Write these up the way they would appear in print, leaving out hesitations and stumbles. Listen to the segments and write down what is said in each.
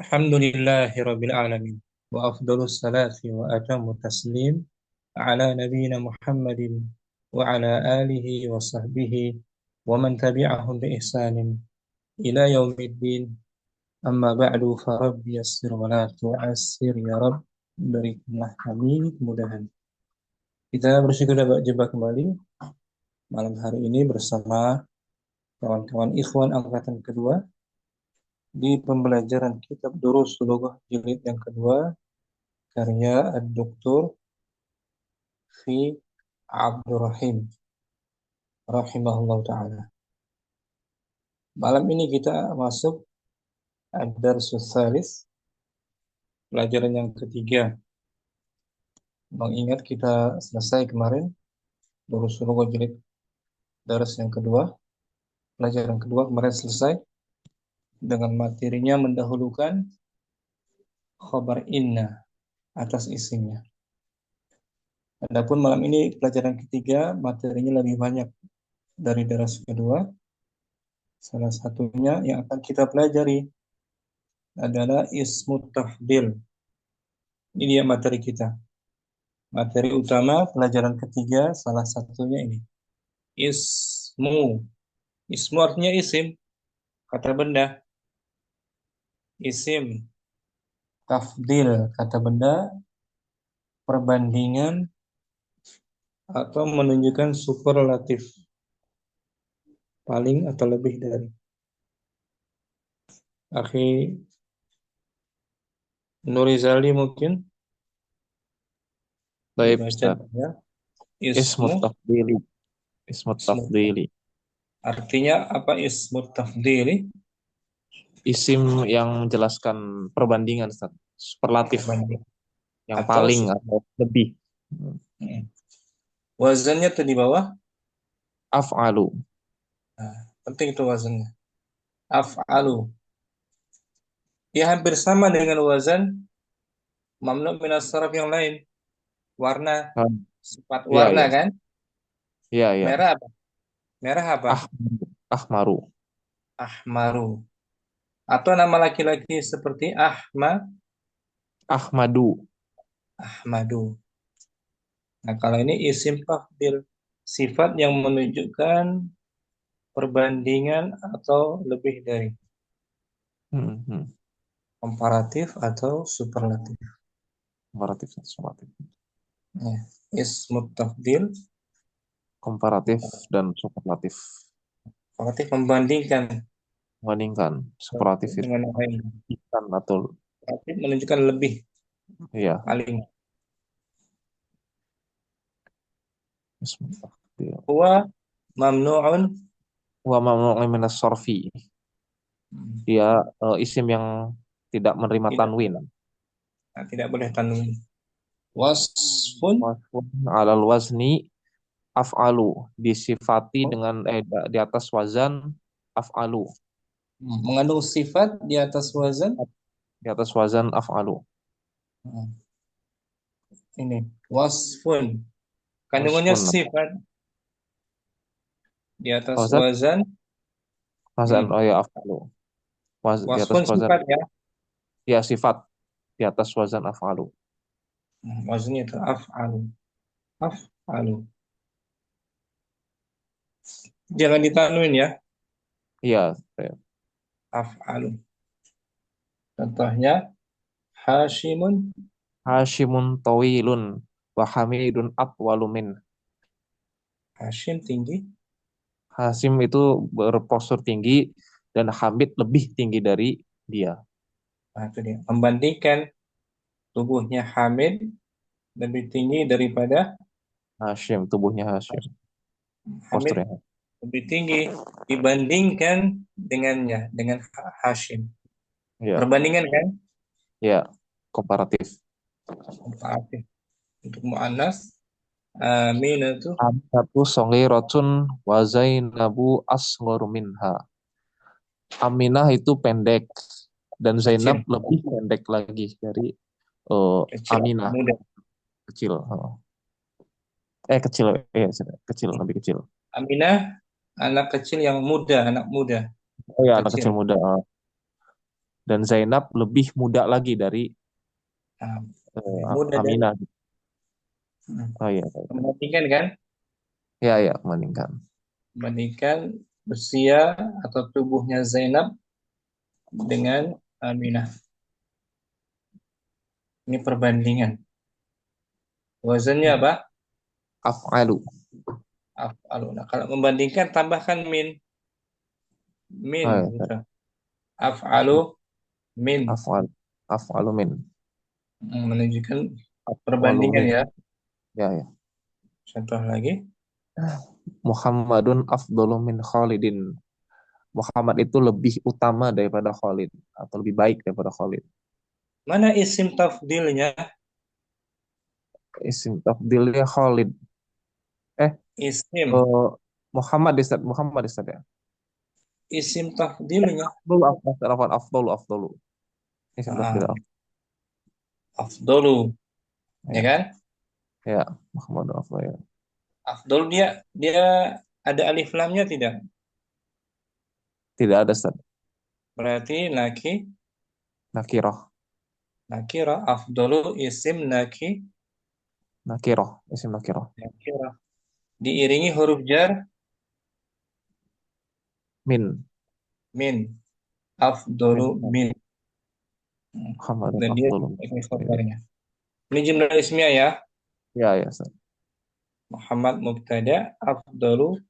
الحمد لله رب العالمين وأفضل الصلاة وأتم التسليم على نبينا محمد وعلى آله وصحبه ومن تبعهم بإحسان إلى يوم الدين. أما بعد فرب يسر ولا تعسر يا رب. Berikanlah kami kemudahan. Kita bersyukur dapat jumpa kembali malam hari ini bersama kawan-kawan ikhwan angkatan kedua di pembelajaran kitab Durus Lughah jilid yang kedua karya Dr. Fi Abdurrahim rahimahullah ta'ala. Malam ini kita masuk ad-darsus tsalis, pelajaran yang ketiga. Mengingat kita selesai kemarin Durus Lughah jilid dars yang kedua, pelajaran kedua kemarin selesai dengan materinya mendahulukan khabar inna atas isimnya. Adapun malam ini pelajaran ketiga materinya lebih banyak dari dars kedua. Salah satunya yang akan kita pelajari adalah ismu tafdil. Ini dia materi kita. Materi utama pelajaran ketiga salah satunya ini. Ismu. Ismu artinya isim, kata benda. Isim. Tafdil, kata benda. Perbandingan atau menunjukkan superlatif. Paling atau lebih dari. Akhi Nurizali mungkin Baik, dibaca Ustaz. ya. Ismu Ismu. tafdili. Ismu Ismu. tafdili. Artinya apa ismu tafdili? Isim yang menjelaskan perbandingan, Ustaz. Superlatif. Perbandingan. Yang Atau paling atau lebih. wazannya tuh di bawah. Af'alu. Nah, penting itu wazannya. Af'alu. Dia hampir sama dengan wazan mamnu minas saraf yang lain. Warna, Ah, sifat Iya, warna iya. kan? Iya, iya. Merah apa? Merah apa? Ahmaru. Ahmaru. Atau nama laki-laki seperti Ahmadu. Ahmadu. Nah, kalau ini isim tafdil, sifat yang menunjukkan perbandingan atau lebih dari, Hmm, hmm. komparatif atau superlatif. Komparatif, superlatif. Ya. Ismu tafdil, Komparatif dan superlatif. komparatif membandingkan Membandingkan satu superlatif itu dengan yang lain. ikan atau Komparatif menunjukkan lebih, iya. paling. Ismu tafdil. Huwa mamnu'un. Wa mamnu'un minas sorfi. Dia isim yang tidak menerima Tidak, tanwin. tidak boleh tanwin. Wasfun. Wasfun alal wazni af'alu, disifati dengan di atas wazan af'alu, Mengandung sifat di atas wazan. di atas wazan af'alu. Hmm, Ini wasfun. Kandungannya Wasfun, sifat di atas wazan wazan. wazan Hmm. oh ya af'alu, di atas Wasfun wazan sifat ya. ya sifat di atas wazan af'alu. Wazannya itu af'alu. Af'alu. Jangan ditanwin ya. Iya, Af'alu. Contohnya Hashimun. Hashimun tawilun wa Hamidun atwalu min. Hashim tinggi. Hashim itu berpostur tinggi dan Hamid lebih tinggi dari dia. Nah, itu dia. Membandingkan tubuhnya Hamid lebih tinggi daripada Hashim, tubuhnya Hashim, Hamid posturnya. lebih tinggi dibandingkan dengannya, dengan Hashim. Ya, Perbandingan kan? ya, komparatif. Komparatif. Untuk mu'annas, Aminatu. Aminatu rotun wa Zainabu asgharu minha. Aminah itu pendek dan Zainab Kecil. lebih pendek lagi dari Kecil atau Aminah, muda. kecil. Kecil, kecil, lebih kecil. Aminah, anak kecil yang muda, anak muda. Oh ya, anak Kecil. kecil muda. Dan Zainab lebih muda lagi dari Nah, lebih muda dari Aminah. hmm, Oh iya, baik. membandingkan kan, Ya ya, meningkat. membandingkan usia atau tubuhnya Zainab dengan Aminah. Ini perbandingan. Wazannya apa? Af'alu. Af'alu. Nah, kalau membandingkan tambahkan min. Min. Oh ya, baik. Gitu. Af'alu min. Af'al. Af'alu min. Menunjukkan Af'alu perbandingan min. ya. Ya ya. Contoh lagi. Muhammadun afdalu min Khalidin. Muhammad itu lebih utama daripada Khalid atau lebih baik daripada Khalid. Mana isim tafdilnya? Isim tafdilnya Khalid. Eh, Isim. eh, Muhammad Ustaz, Muhammad Ustaz ya. Isim tafdilnya. Afdalu, afdalu, afdalu, afdalu. Isim tafdil. Ah, afdolu. Ya Ya, kan? ya, Muhammad afdalu ya. Afdol dia ada alif lamnya tidak? Tidak ada Ustaz. Berarti Nakirah, nakira afdolu isim nakirah, isim nakirah. nakira. Diiringi huruf jar Min, min. Afdolu min. min. Muhammadun Dan dia afdalu. sebagai khabarnya. Ini jumlah ismiyah ya. Ya, ya, Ustaz. Muhammad mubtada, afdalu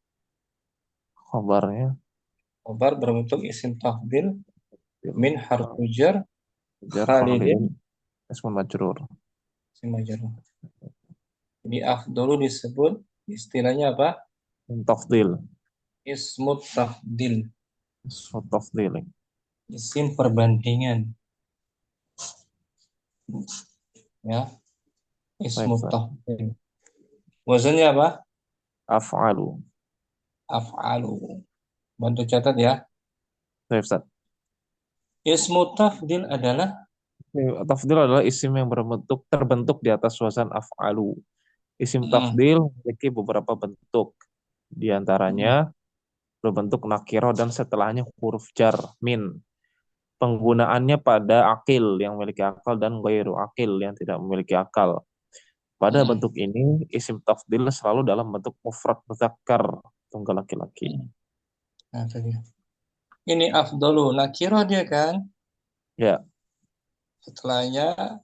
Khabarnya khabar berbentuk isim tafdil min harfu jar jar Khalidin Khalidin ismun majrur. isim majrur. Jadi afdalu disebut istilahnya apa? Min tafdil, Ismut tafdil, ismu tafdil. isim perbandingan ya, Baik, ismut Ustaz. tafdil. Wazannya apa? Af'alu. Af'alu. Bantu catat ya. Baik, Ustaz. Ismut tafdil adalah Tafdil adalah isim yang terbentuk di atas wazan af'alu. Isim mm, tafdil memiliki beberapa bentuk. Di mm, antaranya berbentuk nakiro dan setelahnya huruf jar min. Penggunaannya pada akil yang memiliki akal dan ghairu akil yang tidak memiliki akal. Pada mm, bentuk ini isim tafdil selalu dalam bentuk mufrad muzakkar, tunggal laki-laki. mm. Nah, itu dia. Ini afdalu nakira dia kan. Ya, Setelahnya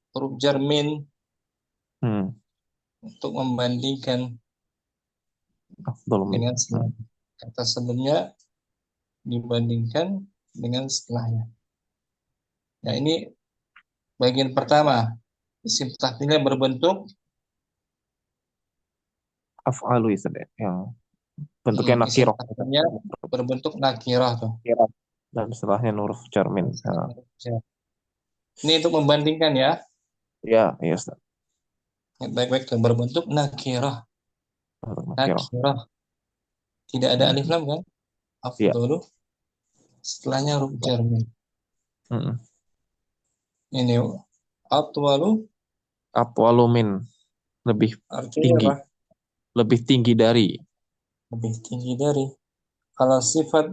huruf jar min hmm, untuk membandingkan afdal min. dengan kata sebelumnya dibandingkan dengan setelahnya. Ya, ini bagian pertama. Isim tafdilnya berbentuk Af'alu itu deh, yang bentuknya isim nakiro. tafdilnya berbentuk nakirah tuh. Dan setelahnya huruf jar min. Nah, Ini untuk membandingkan ya. ya, ya, Ustaz. Baik-baik tuh berbentuk nakirah. Bentuk nakiro. Nakirah. Tidak ada alif Hmm, lam kan? ya. Afdolu. Setelahnya huruf jar min. Hmm. Ini atwalu Atwalu min, lebih artinya tinggi, apa? lebih tinggi dari. Lebih tinggi dari. Kalau sifat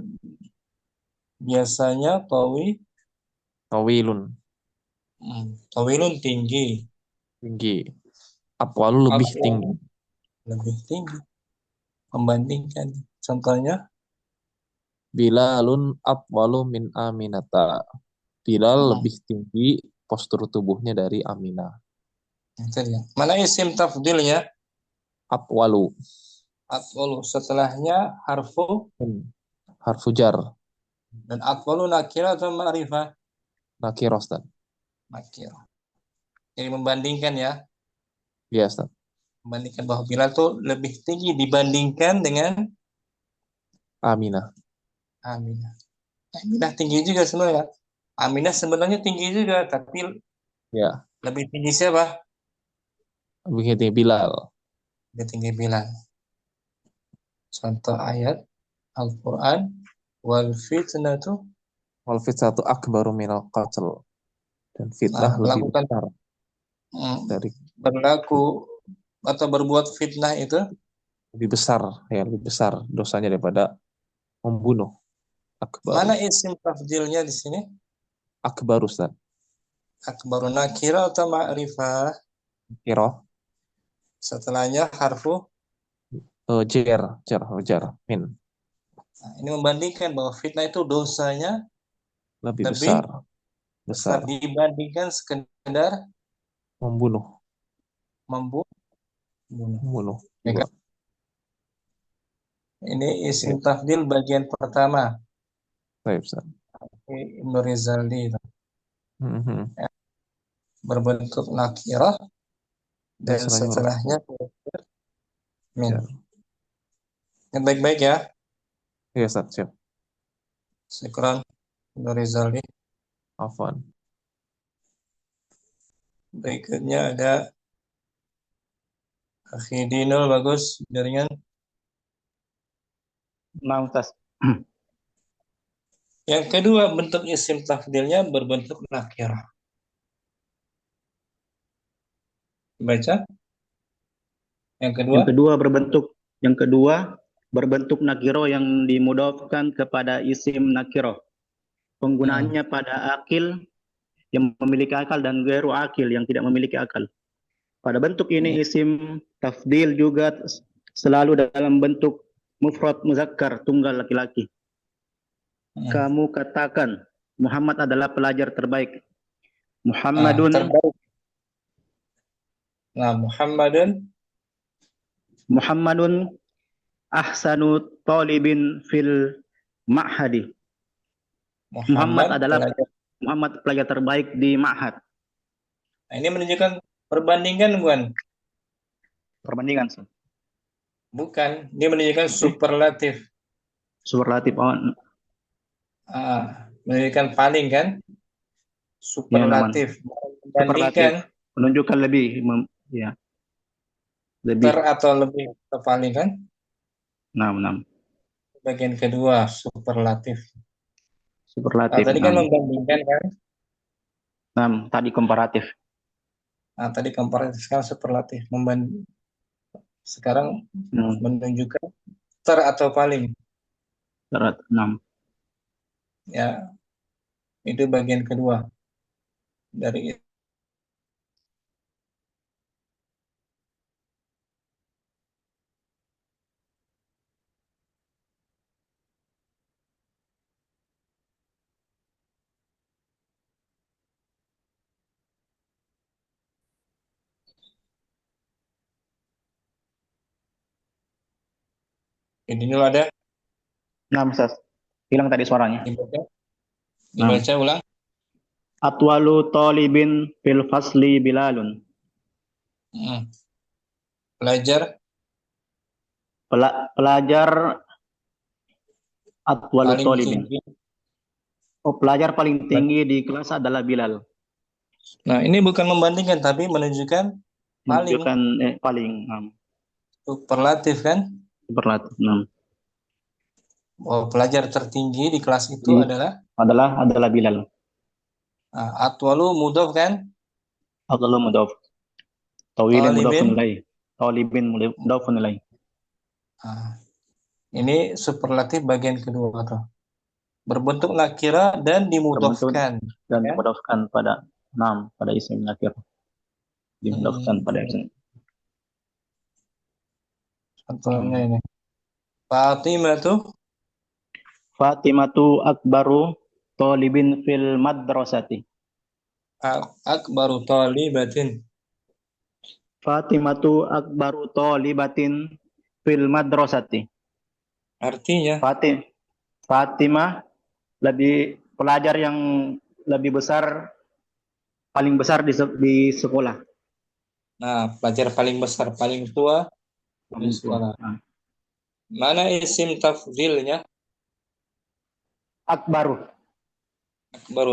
biasanya Tawilun, tawilun tinggi. tinggi. Atwalu lebih tinggi. Atwalu lebih tinggi. Membandingkan. Contohnya, Bilalun atwalu min Aminata. Bilal mm, lebih tinggi postur tubuhnya dari Aminah. itu dia. Mana isim tafdilnya? Atwalu, Atwalu. Setelahnya harfu harfu jar, dan atwalu nakira atau ma'rifah? nakiro, Ustaz. Nakira. Jadi membandingkan ya. Ya, Ustaz. Membandingkan bahwa Bilal tuh lebih tinggi dibandingkan dengan Aminah. Aminah. Aminah tinggi juga sebenarnya. Aminah sebenarnya tinggi juga, tapi Ya, lebih tinggi siapa? lebih tinggi Bilal. Lebih tinggi Bilal. Contoh ayat Al-Quran, wal fitnatu, Wal fitnatu akbaru minal qatl. Dan nah, fitnah lebih melakukan besar mm, dari berlaku atau berbuat fitnah itu, lebih besar ya lebih besar dosanya daripada membunuh akbaru. mana isim tafdilnya di sini? Akbar Ustaz. Akbaru nakira atau ma'rifah? Kiro. Setelahnya harfu. Jar, min. Nah, ini membandingkan bahwa fitnah itu dosanya Lebih lebih besar. besar dibandingkan sekedar Membunuh. membunuh. Ya Dua. kan? Ini isim tafdil bagian pertama. Baik, Ustaz. Ibnu Rizaldi itu. Mhm. Ya, berbentuk nakirah dan setelahnya min. Ya. Yang baik-baik ya. Iya, Ustaz, siap. Syukran Ibnu Rizaldi. Afwan. Berikutnya ada Akhi Dinul, bagus jaringan. Nah, Ustaz. Yang kedua bentuk isim tafdilnya berbentuk nakirah. Baca. Yang kedua berbentuk nakiro yang dimudofkan kepada isim nakiro. Penggunaannya pada akil yang memiliki akal dan gairu akil yang tidak memiliki akal. Pada bentuk ini isim tafdil juga selalu dalam bentuk mufrad muzakkar tunggal laki-laki. Kamu katakan Muhammad adalah pelajar terbaik. Muhammadun terbaik. Nah, Muhammadun ahsanu talibin fil ma'hadi. Muhammad adalah pelajar terbaik di ma'had. Nah, ini menunjukkan perbandingan, bukan? Perbandingan. Bukan, dia menunjukkan superlatif. Superlatif. Menunjukkan paling kan? Superlatif. Membandingkan. Menunjukkan lebih. Ya. Lebih. Atau lebih atau paling kan? Nah. Bagian kedua, superlatif. Superlatif. Tadi kan membandingkan kan? Nah, tadi komparatif. Nah, tadi komparatif, sekarang superlatif. Sekarang menunjukkan atau paling. Ya, itu bagian kedua dari ini dulu ada. Nah, Ustaz. Hilang tadi suaranya. Dibaca ulang. Atwalu talibin fil fasli bilalun. Pelajar atwalu talibin. Pelajar paling tinggi di kelas adalah Bilal. Nah, ini bukan membandingkan tapi menunjukkan paling. Superlatif kan? Superlatif. Pelajar tertinggi di kelas itu adalah Bilal. Atwalu mudhof kan? Atwalu mudhof. Tawilin mudhofun ilaih. Talibin mudhofun ilaih. Ini superlatif bagian kedua tuh. Berbentuk nakira dan dimudhofkan. Dan dimudhofkan pada isim nakira. Dimudhofkan pada isim. Contohnya ini. Fatimatu akbaru talibin fil madrasati. Akbaru talibatin. Fatimatu akbaru talibatin fil madrasati. Artinya Fatimah lebih pelajar yang lebih besar, paling besar di sekolah. Nah, pelajar paling besar, paling tua di sekolah. Mana isim tafdilnya? Akbaru.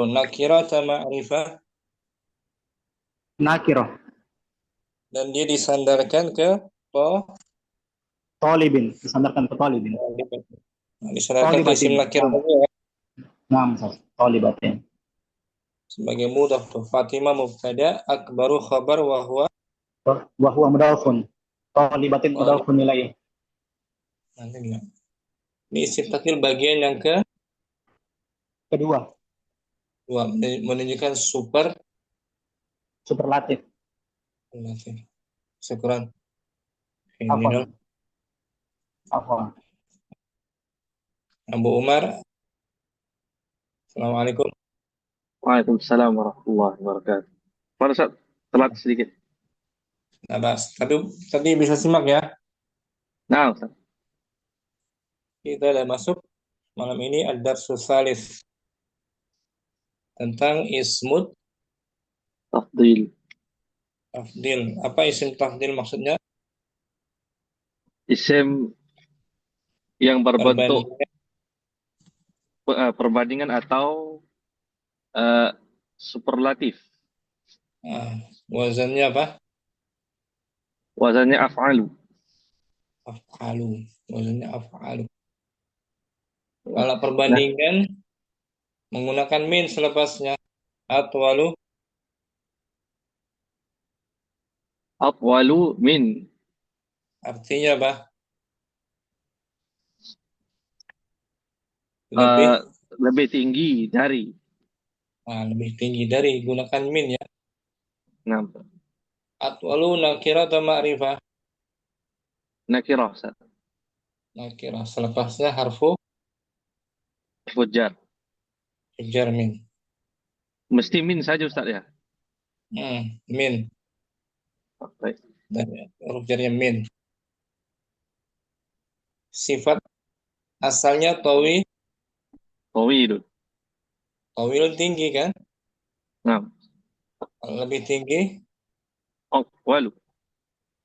Nakira atau ma'rifah? Nakira. Dan dia disandarkan ke talibin. Disandarkan ke talibin. Disandarkan ke isim nakira juga. Talibatin. Sebagai mudhaf tuh. Fatimah mubtada, akbaru khabar wa huwa mudhafun. Talibatin mudhafun ilaih. Ini isim tafdil bagian yang kedua. Dua, menunjukkan super. Superlatif. Syukuran. Afwan. Afwan. Abu Umar, Assalamualaikum. Waalaikumsalam warahmatullahi wabarakatuh. Pada saat telat sedikit. Nah, Bas, tadi bisa simak ya. Nah, Ustaz. Kita udah masuk malam ini ada Salis tentang ismut Tafdil. tafdil. Apa isim tafdil maksudnya? Isim yang berbentuk Perbandingan. perbandingan atau eh, superlatif. Wazannya apa? Wazannya af'alu. Af'alu. Wazannya af'alu. Kalau Nah, perbandingan menggunakan min selepasnya. Atwalu. atwalu min. Artinya apa? eh, Lebih. lebih tinggi dari. Lebih tinggi dari. Gunakan min ya. Nah, Atwalu nakirah atau ma'rifah? nakirah, Ustaz. Nakirah. Selepasnya harfu Fujar. jar min. Mesti min saja, Ustaz ya. Min. Baik. Dan huruf jarnya min. Sifat asalnya Tawilun. tawilun tinggi kan? Nah, Lebih tinggi atwalu.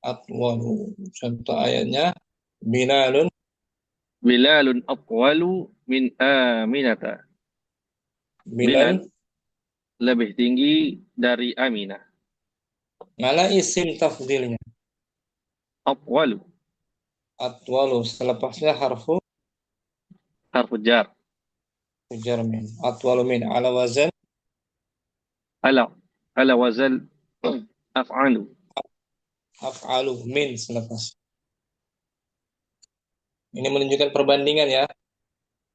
atwalu. Contoh ayatnya Bilalun. Bilalun atwalu min aminata. Bilal. Bilal lebih tinggi dari Aminah. Mana isim tafdilnya? Atwalu. Atwalu. Selepasnya harfu Harfu jar. jar min. Atwalu min. Ala wazan Ala wazal af'alu. af'alu min selepas. Ini menunjukkan perbandingan ya.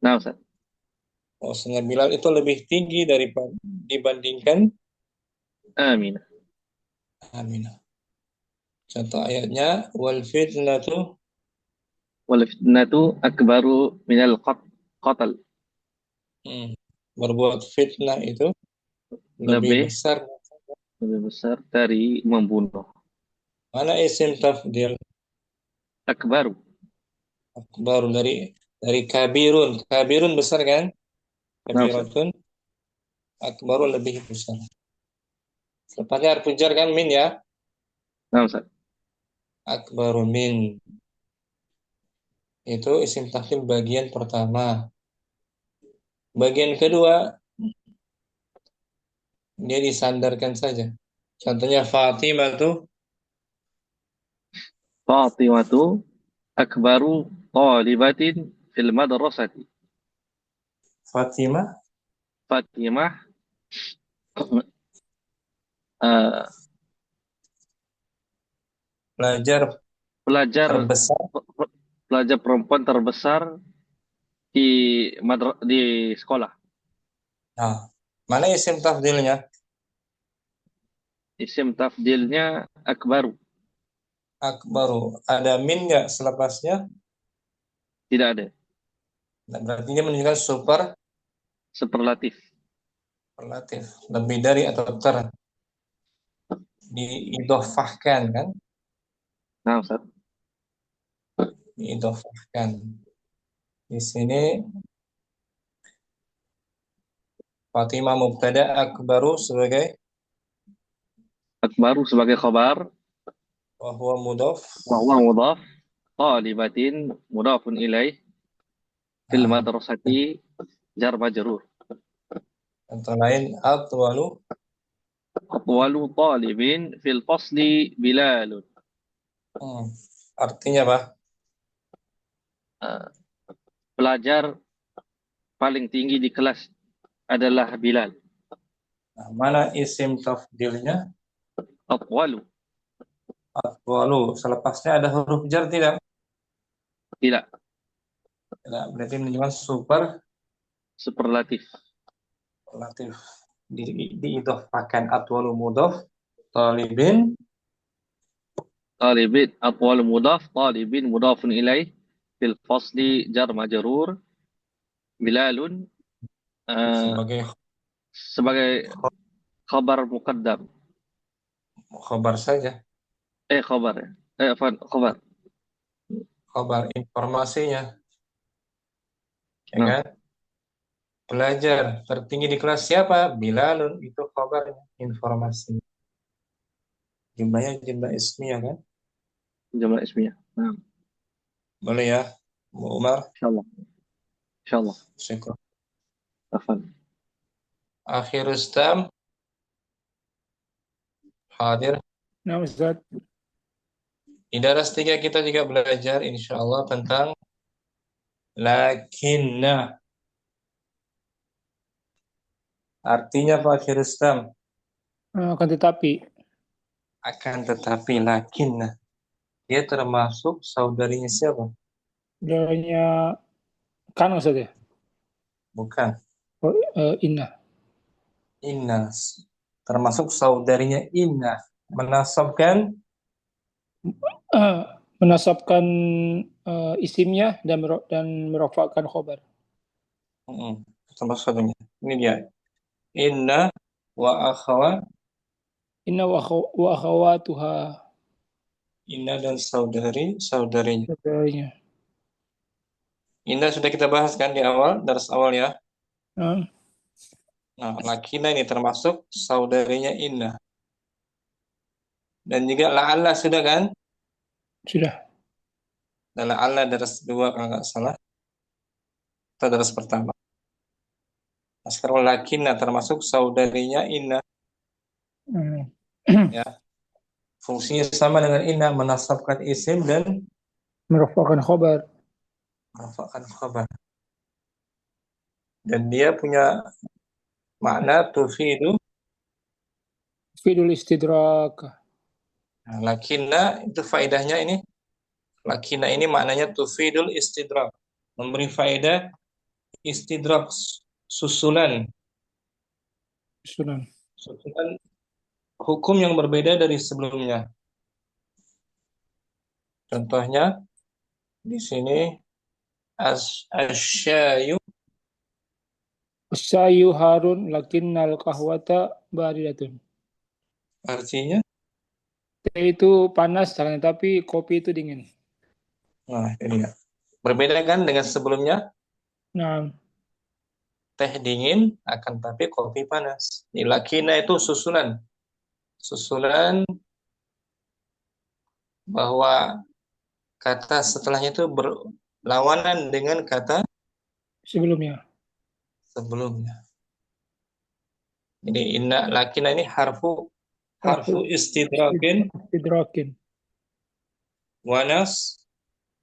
Nah, Ustaz. Bahwasanya Bilal itu lebih tinggi dibandingkan Aminah. Aminah. Contoh ayatnya wal fitnatu. Wal fitnatu akbaru minal qatl. Berbuat fitnah itu lebih besar dari membunuh. Mana isim tafdil? Akbaru. Baru dari kabirun. Kabirun besar kan? Nah, Ustaz. Kabiratun. Akbarun lebih besar. Selepasnya harfu jar kan min ya? Nah, Ustaz. Akbaru min. Itu isim tafdil bagian pertama. Bagian kedua dia disandarkan saja. Contohnya Fatimah tuh Fatimatu akbaru talibatin fil madrasati. Fatimah Fatimah uh, pelajar pelajar terbesar. pelajar perempuan terbesar di sekolah. Nah, mana isim tafdilnya? Isim tafdilnya akbaru. Akbaru. Ada min nggak selepasnya? Tidak ada. Nah, berarti dia menunjukkan Superlatif. superlatif. Lebih dari atau diidofahkan kan? Nah, Ustaz. Diidofahkan. Di sini Fatimah mubtada, akbaru sebagai Akbaru sebagai khabar, wa huwa mudhaf. wa huwa mudhaf, talibatin mudhafun ilaih, fil madrasati jar majrur. Contoh lain atwalu Atwalu talibin fil fasli bilalun. artinya apa? Pelajar paling tinggi di kelas adalah Bilal. Nah, mana isim tafdilnya? Atwalu. Atwalu. Selepasnya ada huruf jar tidak? Tidak. Tidak. Berarti menunjukkan Superlatif. Latif. Diidhofahkan atwalu mudhaf. Talibin. طالب أطول مضاف طالب مضاف إليه في الفصل جر مجرور بلال Sebagai sebagai khabar muqaddam khobar saja. khabar ya khabar Khobar informasinya. Ya nah kan? Pelajar tertinggi di kelas siapa? Bilalun. Itu khobarnya. Informasi. Jumlahnya jumlah ismiyah kan? jumlah ismiyah nah Boleh ya? Bu Umar. insyaallah Syukur. afan Akhir Rustam. Hadir. Nah, Ustaz. Di daras 3 kita juga belajar insya Allah tentang lakinna. Artinya Pak Akhir Rustam. Akan tetapi. Akan tetapi lakinna. Dia termasuk saudarinya siapa? Saudaranya kan Ustaz ya? Bukan. Inna. Inna. Termasuk saudarinya Inna. Menasabkan Menasabkan isimnya dan merofakkan khobar. Termasuk saudarinya. Ini dia. Inna wa akhawa. Inna wa akhawatuha. Inna dan saudarinya. Saudaranya. Inna sudah kita bahas kan di awal, daras awal ya. Nah, Lakina ini termasuk saudarinya Inna. Dan juga la'alla sudah kan? sudah. Dan la'alla daras 2 kalau nggak salah. Atau daras pertama. Nah, sekarang lakina termasuk saudarinya Inna. Ya. Fungsinya sama dengan Inna, menasabkan isim dan Merofakkan khobar. merafakkan khabar. Dan dia punya makna tufidu. Fidul istidrak. Nah, lakina itu faedahnya ini. Lakina ini maknanya tufidul istidrak. Memberi faedah istidrak, susulan. Sunan. Susulan hukum yang berbeda dari sebelumnya. Contohnya di sini asyayu. Asyayu harun lakinnal kahwata baridatun. Artinya, Teh itu panas, tapi kopi itu dingin. nah ini ya. Berbeda kan dengan sebelumnya, Nah, teh dingin akan tapi kopi panas. Di lakina itu susulan. Susulan bahwa kata setelahnya itu berlawanan dengan kata sebelumnya. sebelumnya. Jadi inna lakina ini harfu istidrakin Istidrakin. wanas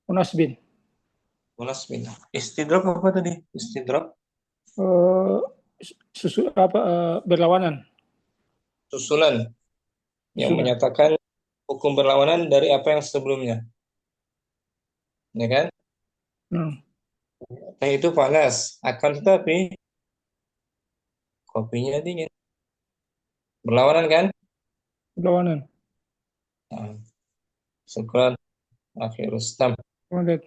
Unasbin. bin. Istidrak apa tadi? Istidrak Berlawanan. susulan yang Susulan. menyatakan hukum berlawanan dari apa yang sebelumnya. Ya kan? Teh itu panas, akan tetapi kopinya dingin. Berlawanan kan? Berlawanan. Syukran akhir Rustam. Kemudian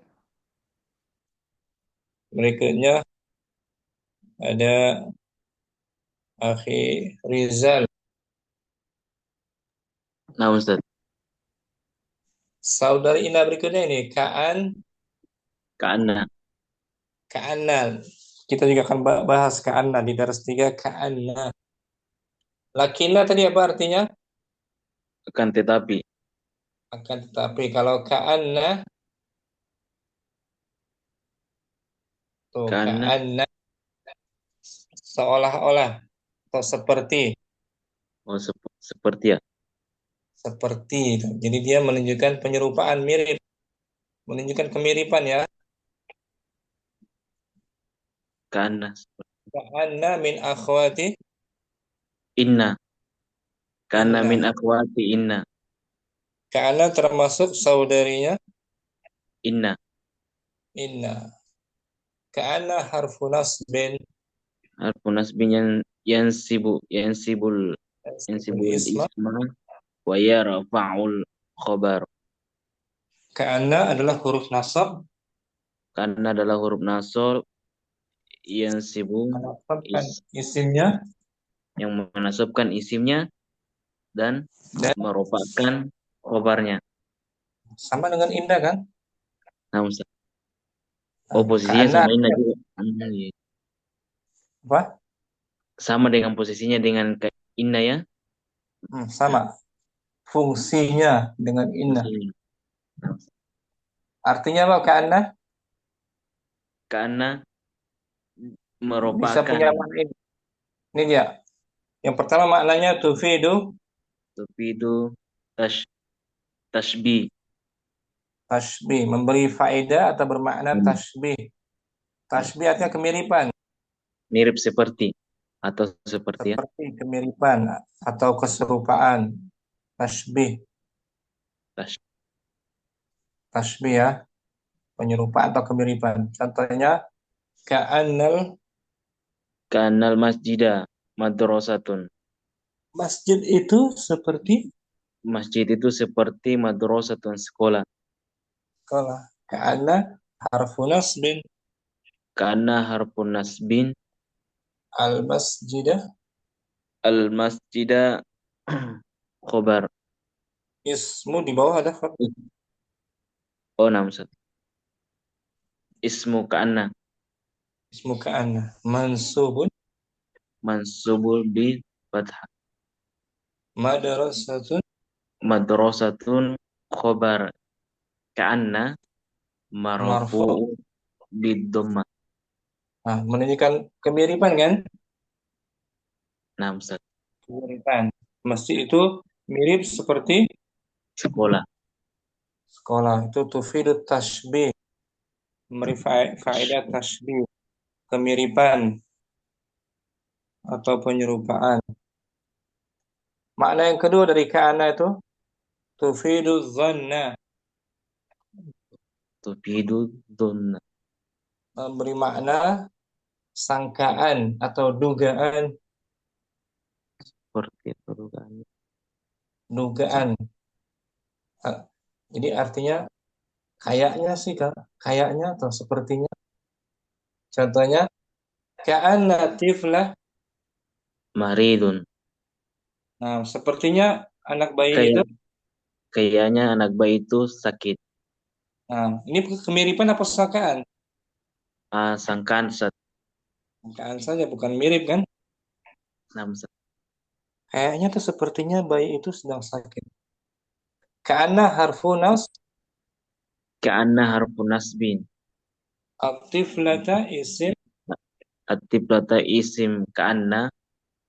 Berikutnya ada Akhi Rizal. Nah, Ustaz. Saudari Ina berikutnya ini Ka'an. Ka'anna. Kita juga akan bahas Ka'anna di daras 3 Ka'anna. Lakina tadi apa artinya? Akan tetapi. Akan tetapi. Kalau Ka'anna tuh Ka'anna seolah-olah atau seperti. Oh, seperti ya. Seperti. Jadi dia menunjukkan penyerupaan, mirip. Menunjukkan kemiripan ya. Ka'anna. Ka'anna min akhwati Inna. Ka'anna Inna. min akhwati inna. Ka'anna termasuk saudarinya Inna. Inna. Ka'anna harfu nasbin. harfu nasbin yansibul Isma. isma wa yarfa'ul khabar. Ka'anna adalah huruf nasab Karena adalah huruf nasab yansibu menasabkan is, isimnya yang menasabkan isimnya dan dan merupakan khobarnya. sama dengan indah kan? Nah, Ustaz. Oh, posisinya Ka'anna sama ini juga. Iya. apa? Sama dengan posisinya dengan inna ya. Sama. Fungsinya dengan inna. Posisinya. Nah, Artinya apa ka'anna? karena Bisa merupakan punya makna ini. Ini dia. Yang pertama maknanya tufidu tufidu tashbih, tashbih, memberi faedah atau bermakna tashbih. Tashbih artinya kemiripan, mirip seperti atau seperti ya. seperti kemiripan atau keserupaan. Tashbih, Tash- tashbih ya, penyerupaan atau kemiripan. Contohnya ka'annal Kanal masjidah madrasatun. masjid itu seperti Masjid itu seperti madrasatun, sekolah. sekolah. Ka'anna harfu nasbin Karena harfun nasbin al masjidah al masjidah khobar. ismu di bawah ada Oh, namsat. Ismu ka'anna ismu ka'anna mansubun mansubul bi fathah. madrasatun Madrasatun khobar. Ka'anna marfu. marfu'u bid dhammah. Nah, menunjukkan kemiripan kan? Namsat. Kemiripan. Masjid itu mirip seperti Sekolah. sekolah. Itu tufidu tashbih. Memberi faedah tashbih. Kemiripan atau penyerupaan. Makna yang kedua dari ka'ana itu tufidu dhanna. Tufidu dhunna. Memberi makna sangkaan atau dugaan. Seperti itu kan. Dugaan. Jadi artinya kayaknya sih Kak. Kayaknya atau sepertinya. Contohnya ka'anna tiflah. Maridun. Nah, sepertinya anak bayi itu. Kayak kayaknya anak bayi itu sakit. Nah, ini kemiripan apa sangkaan? Sangkaan sat. Sangkaan saja, bukan mirip kan? Namsat. Kayaknya tuh sepertinya bayi itu sedang sakit. Ka'anna harfu nas Ka'anna harfun nasbin. aktiflata isim At-tiblata isim ka'anna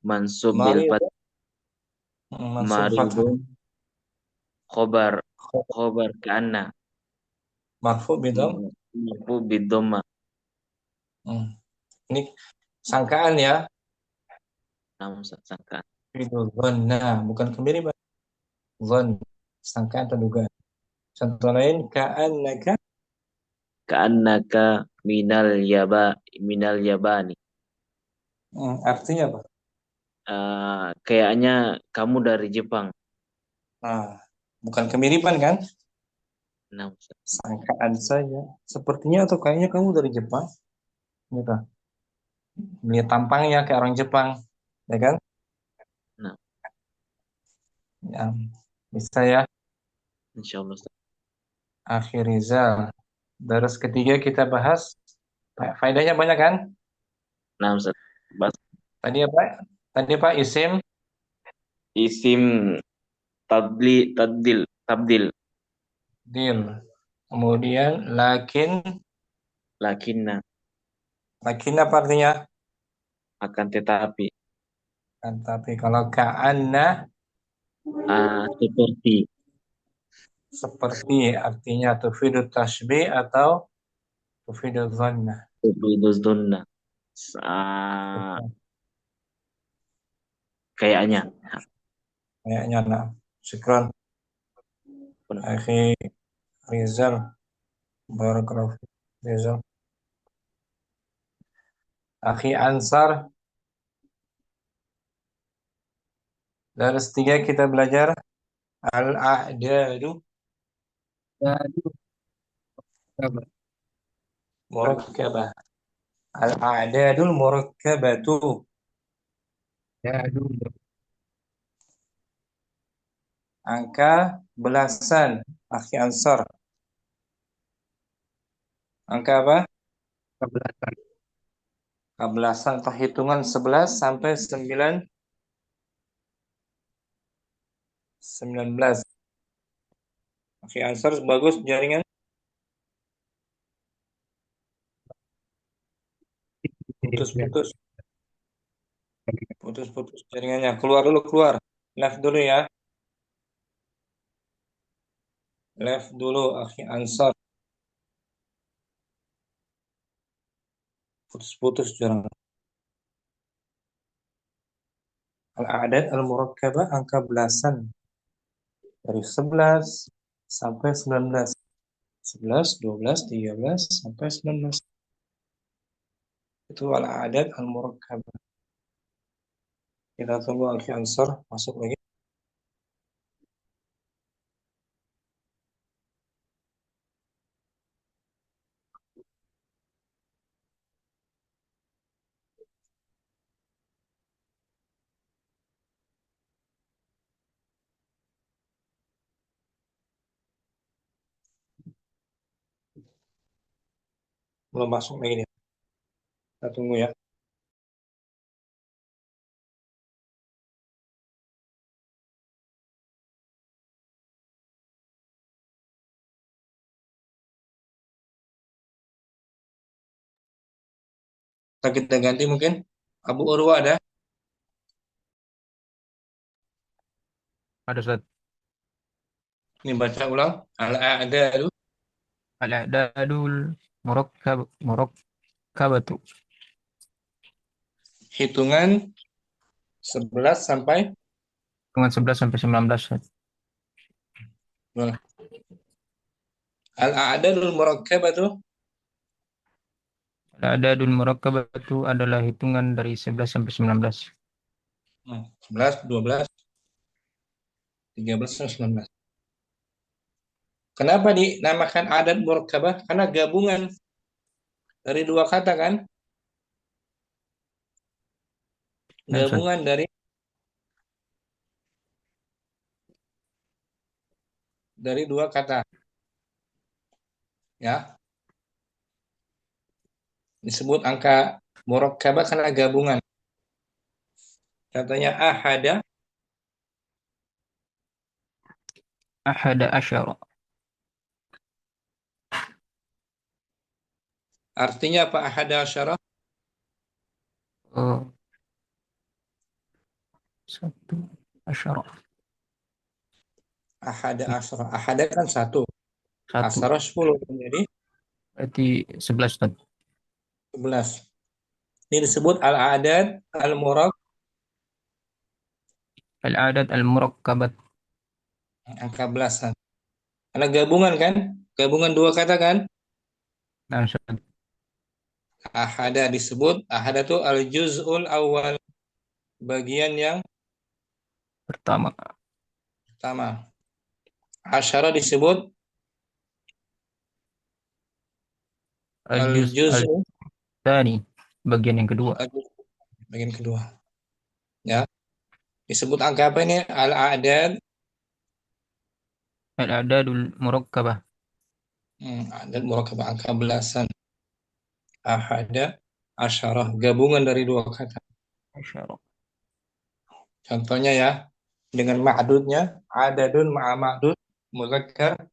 mansub bil marid. fath. Mansub fathah. Maridun khobar ka'anna Marfu bidom. marfu bid dhammah. Ini sangkaan ya. Namsat sangkaan. Itu dhanna, bukan kemiripan. Dhann, sangkaan atau dugaan. Contoh lain ka'annaka Ka'annaka minal yabani. artinya apa? Kayaknya kamu dari Jepang. Nah, bukan kemiripan kan? Namsat. Sangkaan saja. Sepertinya atau kayaknya kamu dari Jepang. Gitu. Lihat tampangnya kayak orang Jepang, ya kan? Nah, Ya, bisa ya. insyaallah Ustaz. Akhir Rizal. Daras ketiga kita bahas. Faedahnya banyak kan? Namsat. Bas Tadi apa? Tadi apa? Isim, isim tabdil. dil. Kemudian lakin Lakinna apa artinya? akan tetapi. Kan, tapi kalau ka'anna seperti artinya tufidu tashbih atau tufidu dhanna. Tubiduz dunna. Kayaknya. Kayaknya nah. Syukran. Akhi Rizal. Barakallahu fiik, Rizal. Akhi Ansar. Daras 3 kita belajar al-a'dadu Aduh, sabar. murakkabah. Al-a'dadul murakkabatu. Aduh, Angka belasan. Akhi Ansar. Angka apa? kebelakang. Angka belasan atau hitungan 11 sampai 19. Akhi Ansar bagus jaringan. Putus-putus. Putus-putus jaringannya. Keluar dulu, keluar. Left dulu ya. Left dulu, Akhi Ansar. Putus-putus jaringan. Al-a'dad al-murakkabah angka belasan. Dari 11 sampai 19. 11, 12, 13, sampai 19. Itu al-a'dad al-murakkabah. Kita tunggu Akhi Ansar masuk lagi. Belum masuk lagi nih. Kita tunggu ya. Kita ganti mungkin. Abu Urwa ada? Ada Ustaz. Ini baca ulang. Al-a'dadu Al-i'dadul murakkabatu. hitungan 11 sampai Dengan 11 sampai 19. Ustaz. al-a'dadul murakkabatu Al-i'dadul murakkabatu adalah hitungan dari 11 sampai 19. 11, 12, 13, 19. Kenapa dinamakan adat murakkabah? Karena gabungan dari dua kata kan? Ya, Ustaz. Gabungan dari dua kata. Ya. Disebut angka murakkabah karena gabungan. Contohnya ahada Ahada asyara. artinya apa ahada asyara? Oh, 1 asyara. Ahada asyara. Ahada kan 1. 1. Asyara 10. Jadi Berarti 11, Ustaz. 11. Ini disebut al-adad Al-'adad al-murakkabat. angka belasan. Karena gabungan kan? Gabungan dua kata kan? Nah, Ustaz. Ahada disebut, ahada itu al-juz'ul awal. Bagian yang Pertama. pertama. Asyara disebut Al-juz al-juz'u al-thani. Bagian yang kedua. bagian kedua. Ya. Disebut angka apa ini? Al-adad Al-'adadul murakkabah. adad murakkabah angka belasan. Ahada asyarah gabungan dari dua kata. Asyara. Contohnya ya, dengan ma'dudnya adadun ma'a ma'dud muzakkar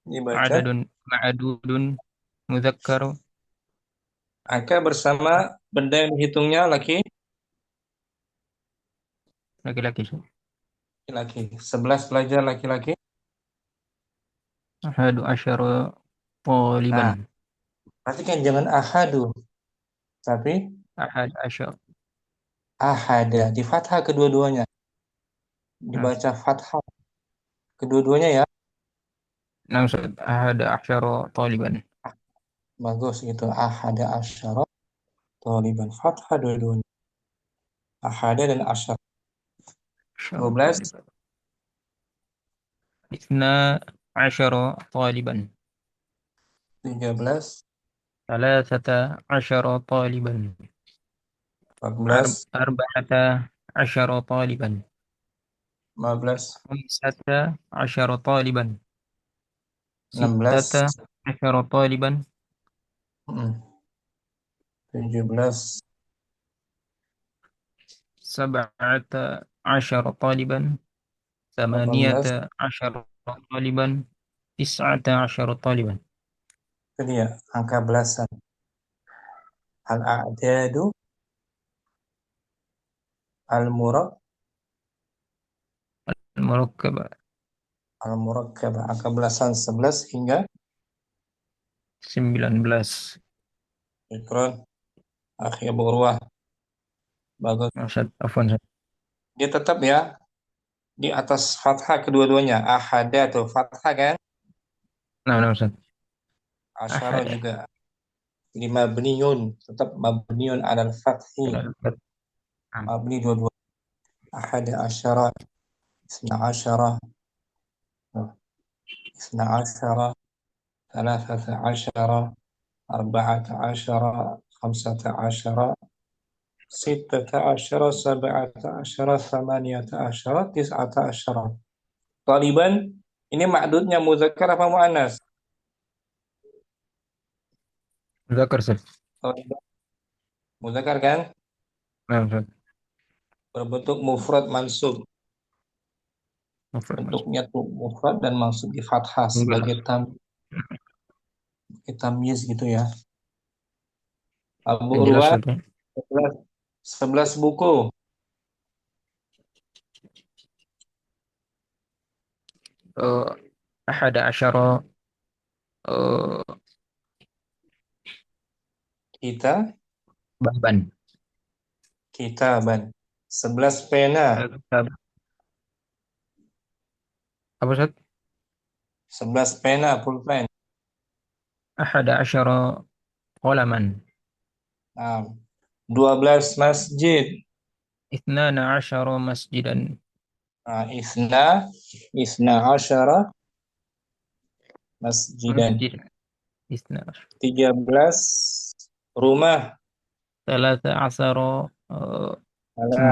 dibaca Adadun ma'adudun mudzakkar. angka bersama benda yang dihitungnya Laki-laki, Ustaz. laki-laki. 11 pelajar laki-laki. Ahadu asyara taliban. Perhatikan jangan ahadu, tapi Ahad asyara. ahada di fathah kedua-duanya. Dibaca fathah kedua-duanya ya. Nah, Ustaz. Ahad asyara taliban. Bagus gitu. Ahada asyara taliban fathah dua-duanya. Ahada dan asyara. 10 12. طالبا. 12 طالبا. 13. 13 طالبا. 14. 14 طالبا. 15. 15 طالبا. 16. 16 طالبا. 17. 17 طالبا. 18. 18 طالبا. 19 طالبا. Itu dia, angka belasan. Al-a'dadu al-murab المركبة al-murakkabah. Angka belasan 11 hingga 19. Ikron. Akhi Abu Urwah. Bagus. Ustaz, afwan Ustaz. Dia tetap ya di atas fathah kedua-duanya. Ahada tuh fathah kan? Nah, Ustaz. Asyara Ahad. juga. Jadi mabniun, tetap mabniun alal fathi. Mabni dua-dua. Ahada asyara, isna asyara, isna asyara, thalathata asyara, arba'ata asyara, khamsata asyara, sittata asyara, sab'ata asyara, thamaniyata asyara, tis'ata asyara. Taliban, ini ma'dudnya muzakkar apa mu'annas? Zakar Ustaz. Taliban, muzakkar kan? Nah, Ustaz. Berbentuk mufrad mansub. Mufrad, Mas. Bentuknya tuh mufrad dan mansub di fathah sebagai tamyiz gitu ya. Abu Yang jelas Urwah Ustaz. 11 buku. أحد عشر Kita بابا. kitaban. 11 pena. Apa Ustaz? 11 pena pulpen. أحد عشر قلما. Nah, 12 masjid. 12 مسجدا. Nah, isna asyara masjidan. مسجد. 12. 13 rumah. 13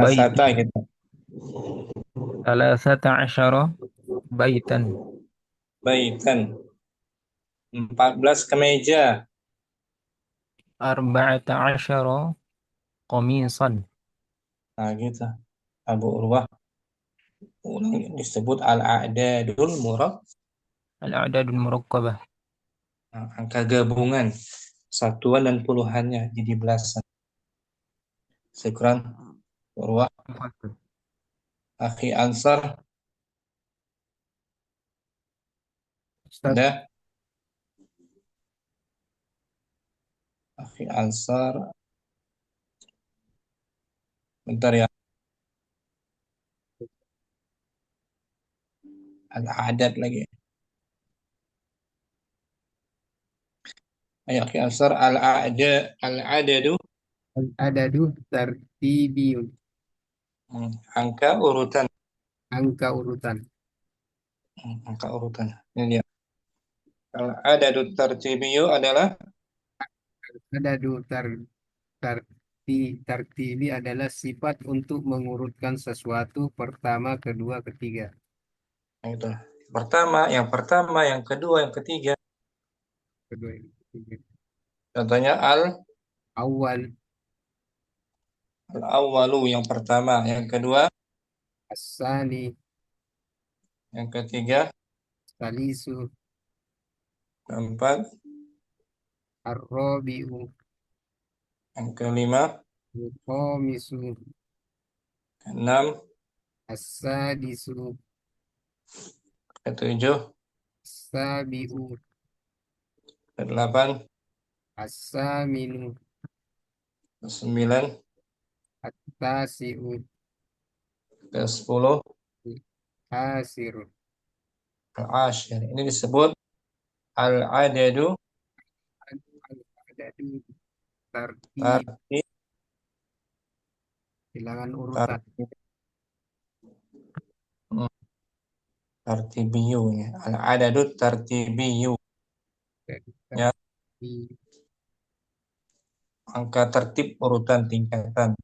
بيت. Sata gitu. 13 بيتا. Baitan. 14 kemeja. 14 قميصا. Nah, gitu. Abu Urwah disebut al-a'dadul murab. الأعداد المركبة. Nah, angka gabungan satuan dan puluhannya jadi belasan. Syukran Urwah. Akhi Ansar Ustaz. ada. Akhi Ansar bentar ya. Al-adad lagi. Ayo Akhi Ansar al-adadu Al-adadu tartibiyun. angka urutan. Angka urutan. Angka urutan. Ini dia. Al-adadu tartibiyu adalah Adadu tartibi adalah sifat untuk mengurutkan sesuatu pertama, kedua, ketiga. itu. Yang pertama, yang kedua, yang ketiga. Kedua, ketiga. Contohnya Awal, al-awwalu yang pertama, yang kedua, asani, yang ketiga, salisu, keempat, arrobiu, yang kelima, khomisu, keenam, asadisu, ketujuh, sabiu, kedelapan, asaminu, kesembilan, tasiu, kesepuluh, asiru. al-ashir. Ini disebut al-adadu Adadu tartib tartib Bilangan urutan. Tartibiyu ya. Al-adadut tartibiyu ya. Angka tertib urutan tingkatan.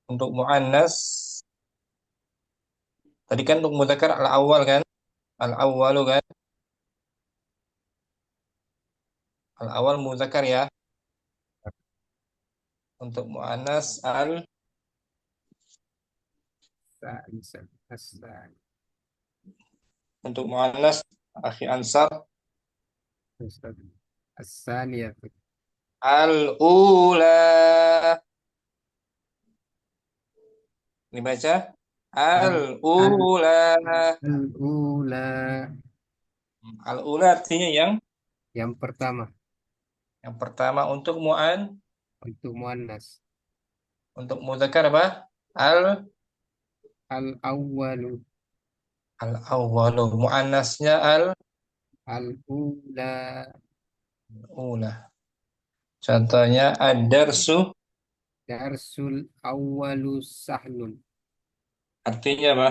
Untuk muannas tadi kan untuk mudzakkar al-awwal kan? Al-awwalu kan? Al-awwal mudzakkar ya. Untuk muannas untuk muannas akhi Ansar As-saniyah. al-ula. Dibaca al-ula. Al-ula. Al-ula artinya Yang pertama. yang pertama. Untuk Untuk muannas. untuk mudzakkar apa? Al-awwalu. Al-awwalu. Muannasnya Al-ula. al-ula. Contohnya ad-darsu Darsul awwalu sahlun. artinya apa?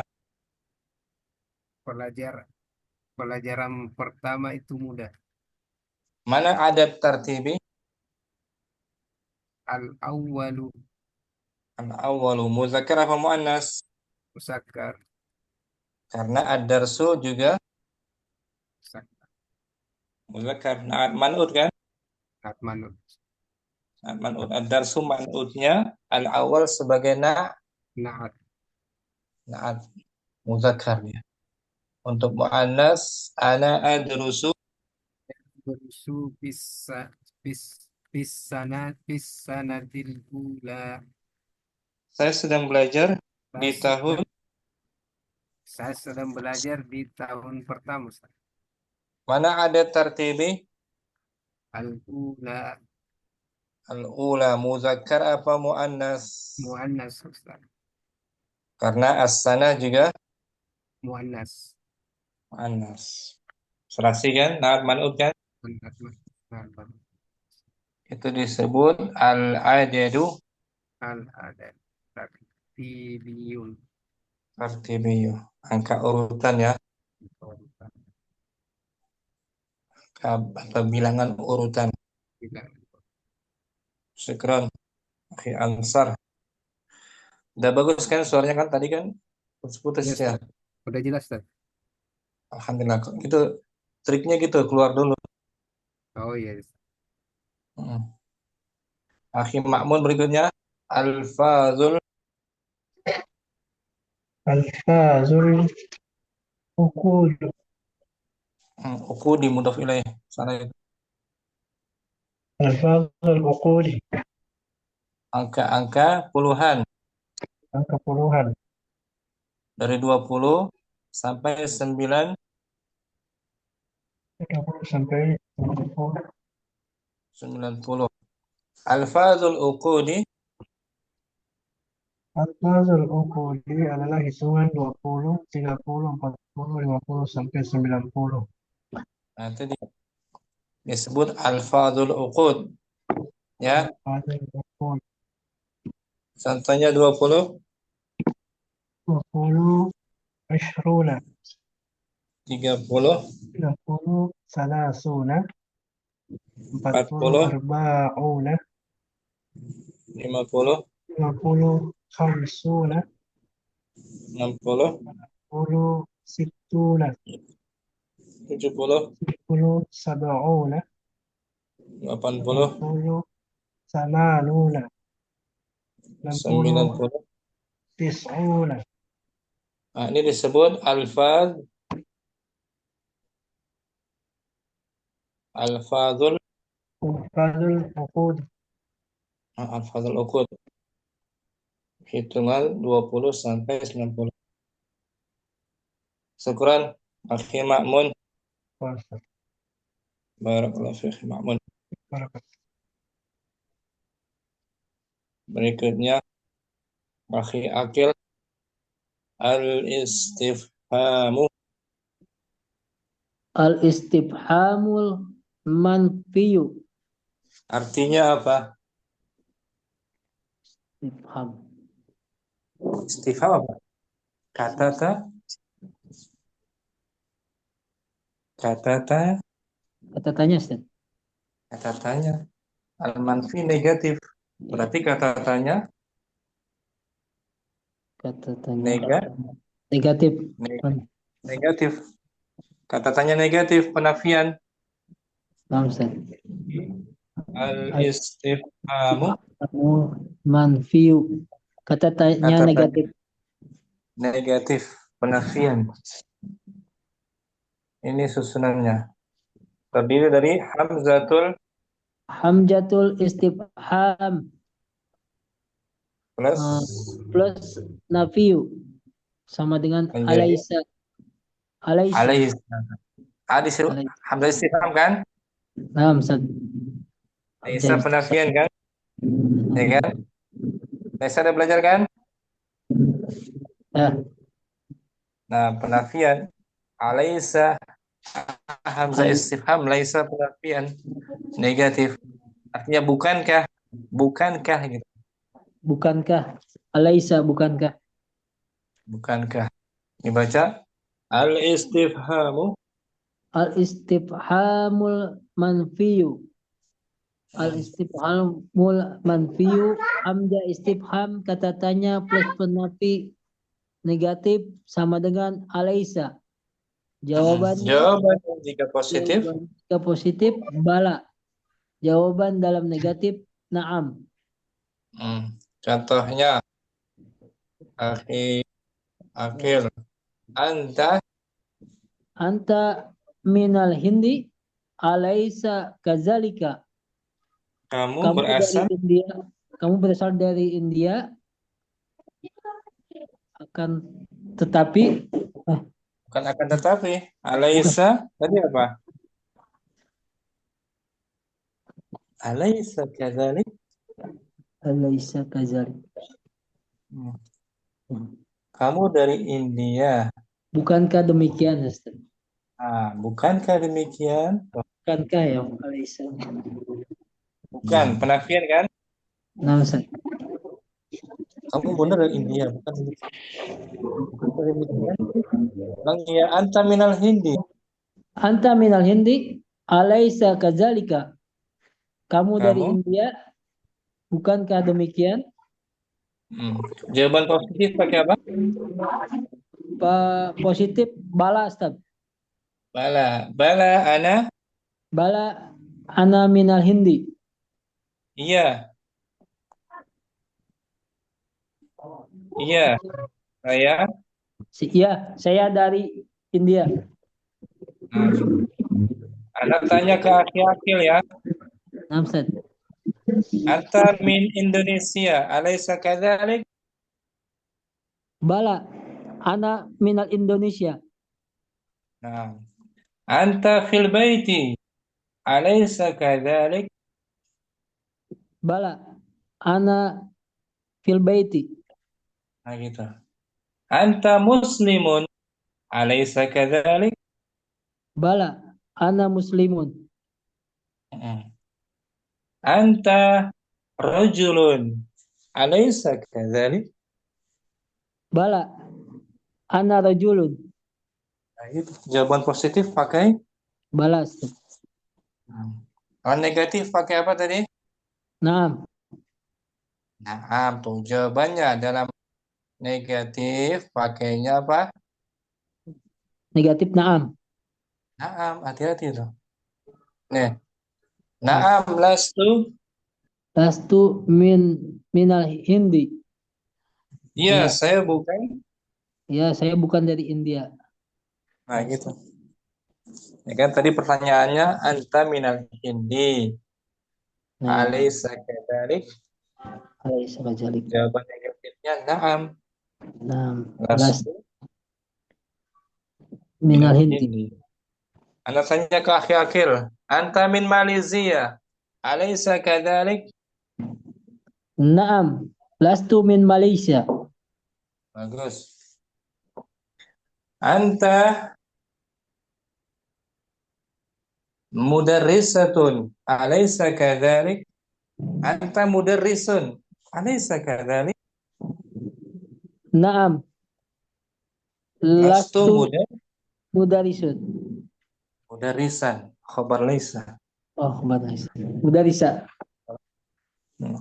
Pelajaran pertama itu mudah. Mana adat tartibi? Al-awwalu Al-awwalu mudzakkar apa muannas? musakkar. Karena ad-darsu juga Musakkar. mudzakkar. Na'at man'ut kan? Atmanut. Na'at man'ut. Ad-darsu man'utnya al-awwal sebagai Na'at. na'at mudzakkar ya. Untuk muannas ana adrusu Berusu bisanatil ula. saya sedang belajar di tahun Saya sedang belajar di tahun pertama, Ustaz. mana adat tartibi? Al-ula Al-ula muzakkar apa muannas? muannas, Ustaz. Karena as-sana juga Muannas. muannas. Serasi kan? Na'at man'ut kan? Itu disebut al-adadu Al-adad tartibiyun. tartibiyu. Angka urutan ya. Atau bilangan urutan. Syukron. Oke, Ansar. Udah bagus kan suaranya kan tadi kan? Putus-putus Yes, ya. udah jelas, Ustaz. Alhamdulillah. Itu triknya gitu, keluar dulu. Oh iya. Akhi Ma'mun berikutnya. Alfazul uqud. Uqudi mudhaf ilaih. Sana itu. Alfazul uqudi. Angka-angka puluhan. Angka puluhan. Dari 20 sampai 30 sampai 90. Alfazul uqudi Alfazul uqudi adalah hitungan 20, 30, 40, 50 sampai 90. Nah, itu disebut alfazul uqud. Ya. Alfazul uqud. Contohnya 20. 20 ashruna. 30. 30 salasuna. 40 40. arba'una. 50. 50 khamsuna. 60. 60 sittuna. 70. 70 sab'una. 80. 80 samanuna. 60 90. tis'una. Nah, ini disebut alfazul Alfazul uqud. Alfazul uqud. Hitungan 20 sampai 90. Syukran akhi Ma'mun. Barakallahu fiik Ma'mun. Berikutnya akhi Akil. Al-istifhamu. Al-istifhamul manfiyu. Artinya apa? Istifham. Istifham apa? Katata, katata, Kata tanya, Ustaz. kata tanya. Al-manfi negatif. Berarti kata tanya Kata tanya nega, negatif. neg- negatif. Kata tanya negatif, penafian. Nah, Ustaz. Al-istifhamu, Manfiu. Kata tanya kata negatif. tanya negatif, penafian. Ini susunannya. Terdiri dari hamzatul Hamjatul istifham plus plus nafiu sama dengan menjadi alaisa. Alaisa. alaih. Disuruh Alaisa. hamzah istifham kan? Nah, Ustaz. Laisa penafian kan? Ya kan? Laisa ada belajar kan? Ya. Nah, penafian alaisa hamzah istifham laisa penafian negatif. Artinya bukankah? Bukankah gitu. Bukankah? Alaisa bukankah? Bukankah? Dibaca al-istifhamu Al-istifhamul manfiyu. Al-istifhamul manfiyu. Hamzah istifham kata tanya plus penafi negatif sama dengan alaisa. Jawabannya jawaban jika positif jika positif bala. Jawaban dalam negatif na'am. Contohnya akhir anta Minal hindi alaisa kazalika. kamu berasal dari India. Kamu berasal dari India. Tetapi bukan akan tetapi alaisa tadi apa? Alaisa kadzalik. alaisa kazalik. Kamu dari India. Bukankah demikian, Ustaz? Bukankah demikian? Bukankah ya alaisa? Bukan, penafian kan? Nah, Ustaz. Kamu benar dari India, bukan demikian. Bukan demikian. Bang ya anta minal hindi. Anta minal hindi alaisa kazalika. Kamu dari India. Bukankah demikian? Jawaban positif pakai apa? Positif bala, Ustaz. Bala ana minal hindi. Iya. Saya dari India. Anak tanya ke akil ya. Ustaz. Anta min Indonesia, alaysa kadzalik? Bala, ana minal Indonesia. Nah, anta fil baiti, alaysa kadzalik? Bala, ana fil baiti. Nah gitu. Anta muslimun, alaysa kadzalik? Bala, ana muslimun. Anta rajulun, alaysa kadzalik? Bala, ana rajulun. Nah, gitu. Jawaban positif pakai bala. Kalau negatif pakai apa tadi? Naam. Naam tuh jawabannya dalam negatif pakainya apa? Negatif naam. Naam, hati-hati tuh. Nih. Naam lastu minal hindi. Iya, saya bukan. Ya, saya bukan dari India. Nah, gitu. Ya kan tadi pertanyaannya anta minal hindi. Alaysa kadzalik? Alaysa kadzalik. Jawaban negatifnya naam. Naam. Lastu minal hindi. Anda tanya ke akhir-akhir. Anta min Malaysia. Alaysa kadzalik? Naam. Lastu min Malaysia. Bagus. Anta mudarrisatun. Alaysa kadzalik? Anta mudarrisun. Alaysa kadzalik? Naam. Lastu Lastu mudarisun. mudarisan. Khabar laisa. Oh, mudarisa.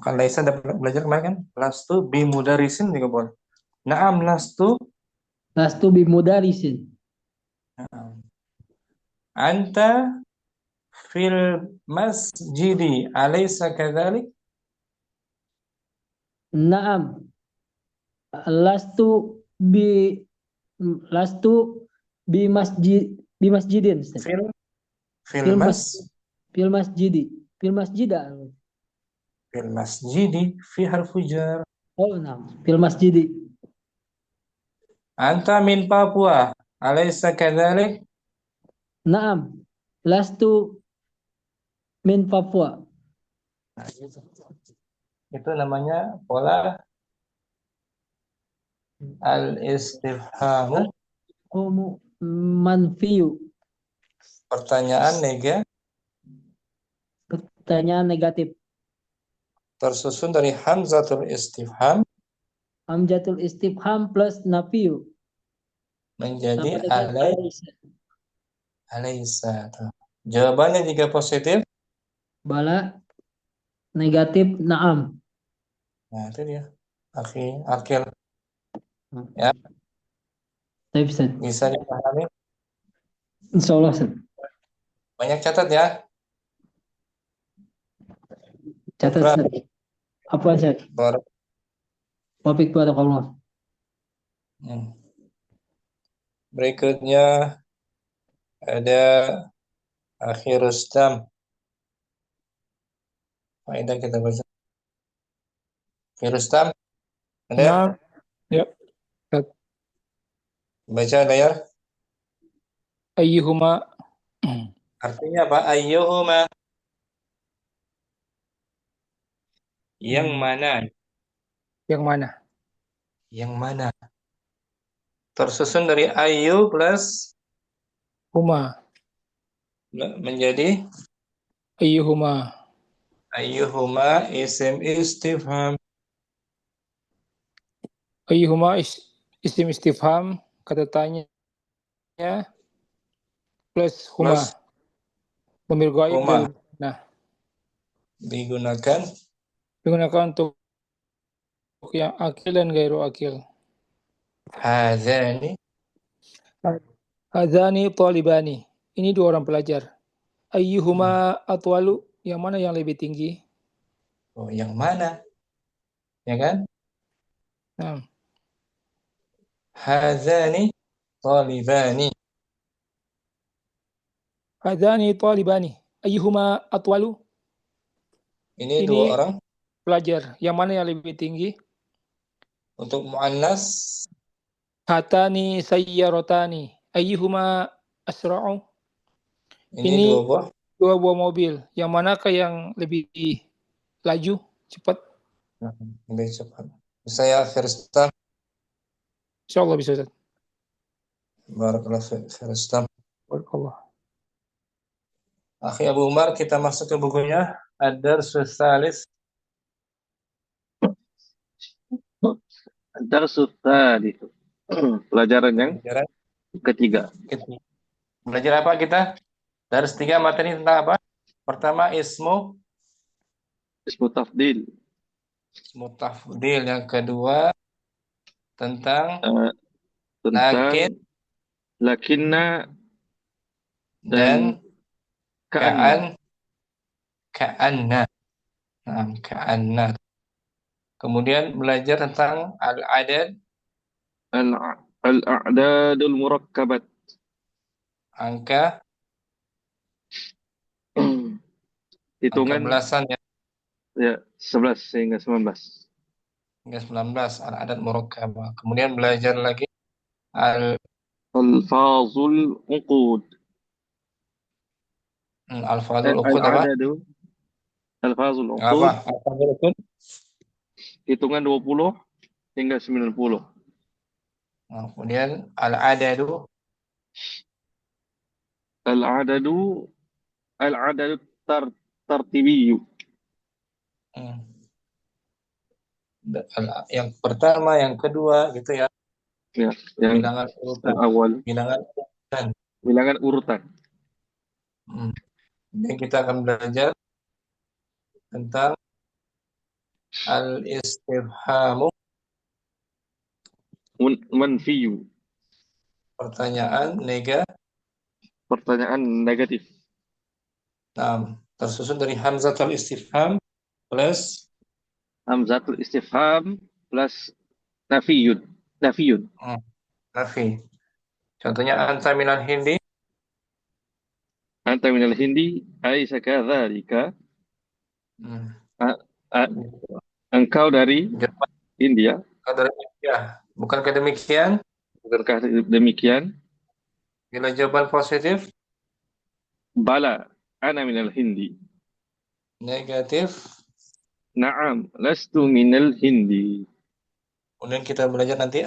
Kan laisa dapat belajar kemarin kan? Lastu bi mudarisin juga boleh. Naam lastu. Lastu bimudarisin. Naam. Anta fil masjidi. Alaysa kadzalik? Naam. Lastu bi lastu bi masjidin. Ustaz. Fil Fil mas Fil masjidi. Fil masjida. fil masjidi fi harfu jar. Oh, naam. Fil masjidi. Anta min Papua. Alaysa kadzalik? Naam. Lastu min Papua. Nah, itu namanya pola al-istifham. Manfiyu. Pertanyaan Pertanyaan negatif. tersusun dari hamzatul istifham Hamzatul istifham plus nafiyu. menjadi Sama dengan alaysa. alaysa. Jawabannya jika positif. Bala. Negatif naam. Nah, itu dia. Akil. Ya, Tapi Ustaz. bisa dipahami. Insyaallah Ustaz. Banyak catat ya. Catat Ustaz. Apa Ustaz? Topik barakallah. Berikutnya ada Akhi Rustam. Faedah kita baca. Akhi Rustam, ada? Nah, ya. Baca layar. Ayyuhuma. Artinya apa? Ayyuhuma. Yang mana? Yang mana? Yang mana? Tersusun dari ayyu plus Huma. menjadi Ayyuhuma. ayyuhuma isim istifham. Ayyuhuma isim istifham, kata tanya plus huma. Plus Dhamir ghaib huma. Nah, Digunakan untuk yang akil dan gairu akil. Hadzani. Hadzani talibani. Ini dua orang pelajar. Ayyuhuma atwalu, yang mana yang lebih tinggi? Oh, yang mana? Ya kan? Nah. Hadzani talibani. Hadzani talibani. Ayyuhuma atwalu. Ini dua orang pelajar. Yang mana yang lebih tinggi? Untuk muannas hatani sayyarotani. Ayyuhuma asra'u. Ini dua buah mobil. Yang manakah yang lebih laju, cepat? Lebih cepat. Saya Firstam. Insyaallah bisa, Ustaz. Barakallah Firstam. Barakallah. Akhi Abu Umar, kita masuk ke bukunya Ad-Darsus Tsalis. Ad-Darsus Tsalis. Pelajaran yang ketiga. Belajar apa kita? Dars 3 materi tentang apa? Pertama ismu tafdil. Ismu tafdil. Yang kedua tentang lakinna dan ka'anna. Kemudian belajar tentang al-adad. Al-a'dadul murakkabat. Angka hitungan belasan ya. Ya, 11 hingga 19. Hingga 19 al-adad murakkabah. Kemudian belajar lagi al-alfazul uqud. Alfazul uqud apa? Alfazul uqud. Apa? Alfazul uqud. Hitungan 20 hingga 90. Kemudian al-adadu. Al-adadu tartibiyyu. Yang pertama, yang kedua, gitu ya. Ya, yang Bilangan urutan. awal. Bilangan urutan. Bilangan urutan. Jadi kita akan belajar tentang al-istifhamu, Manfiyu. pertanyaan Pertanyaan negatif. tersusun dari hamzatul istifham plus Hamzatul istifham plus nafiyun. Nafiyun. nafi. Contohnya anta minal hindi. Anta minal hindi, aisa kadzalika. Engkau dari India. Engkau dari India. Bukankah demikian? Bukankah demikian? Bila jawaban positif, Bala, ana minal hindi. Negatif, Naam, lastu minal hindi. kemudian kita belajar nanti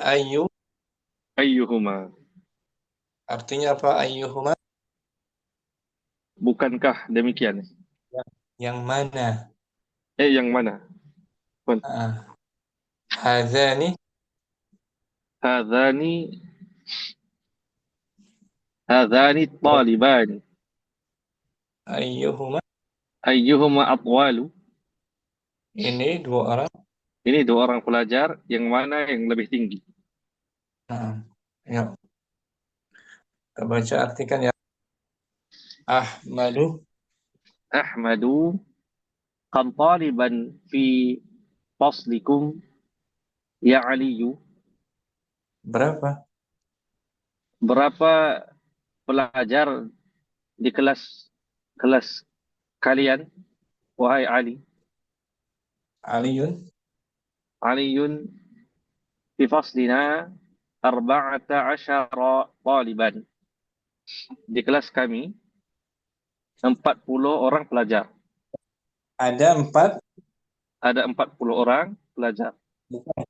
Ayyuhuma. Artinya apa ayyuhuma? Bukankah demikian? Yang mana? Yang mana? Hadzani. Hadzani talibani. Ayyuhuma atwalu. Ini dua orang. Ini dua orang pelajar, yang mana yang lebih tinggi? Ya. Kita baca artikan ya. Ahmadu kam taliban fi faslikum ya Aliyu. Berapa pelajar di kelas kalian, wahai Ali? Aliyun fi faslina 14 taliban. Di kelas kami 40 orang pelajar. Ada 40 orang pelajar. Bukan.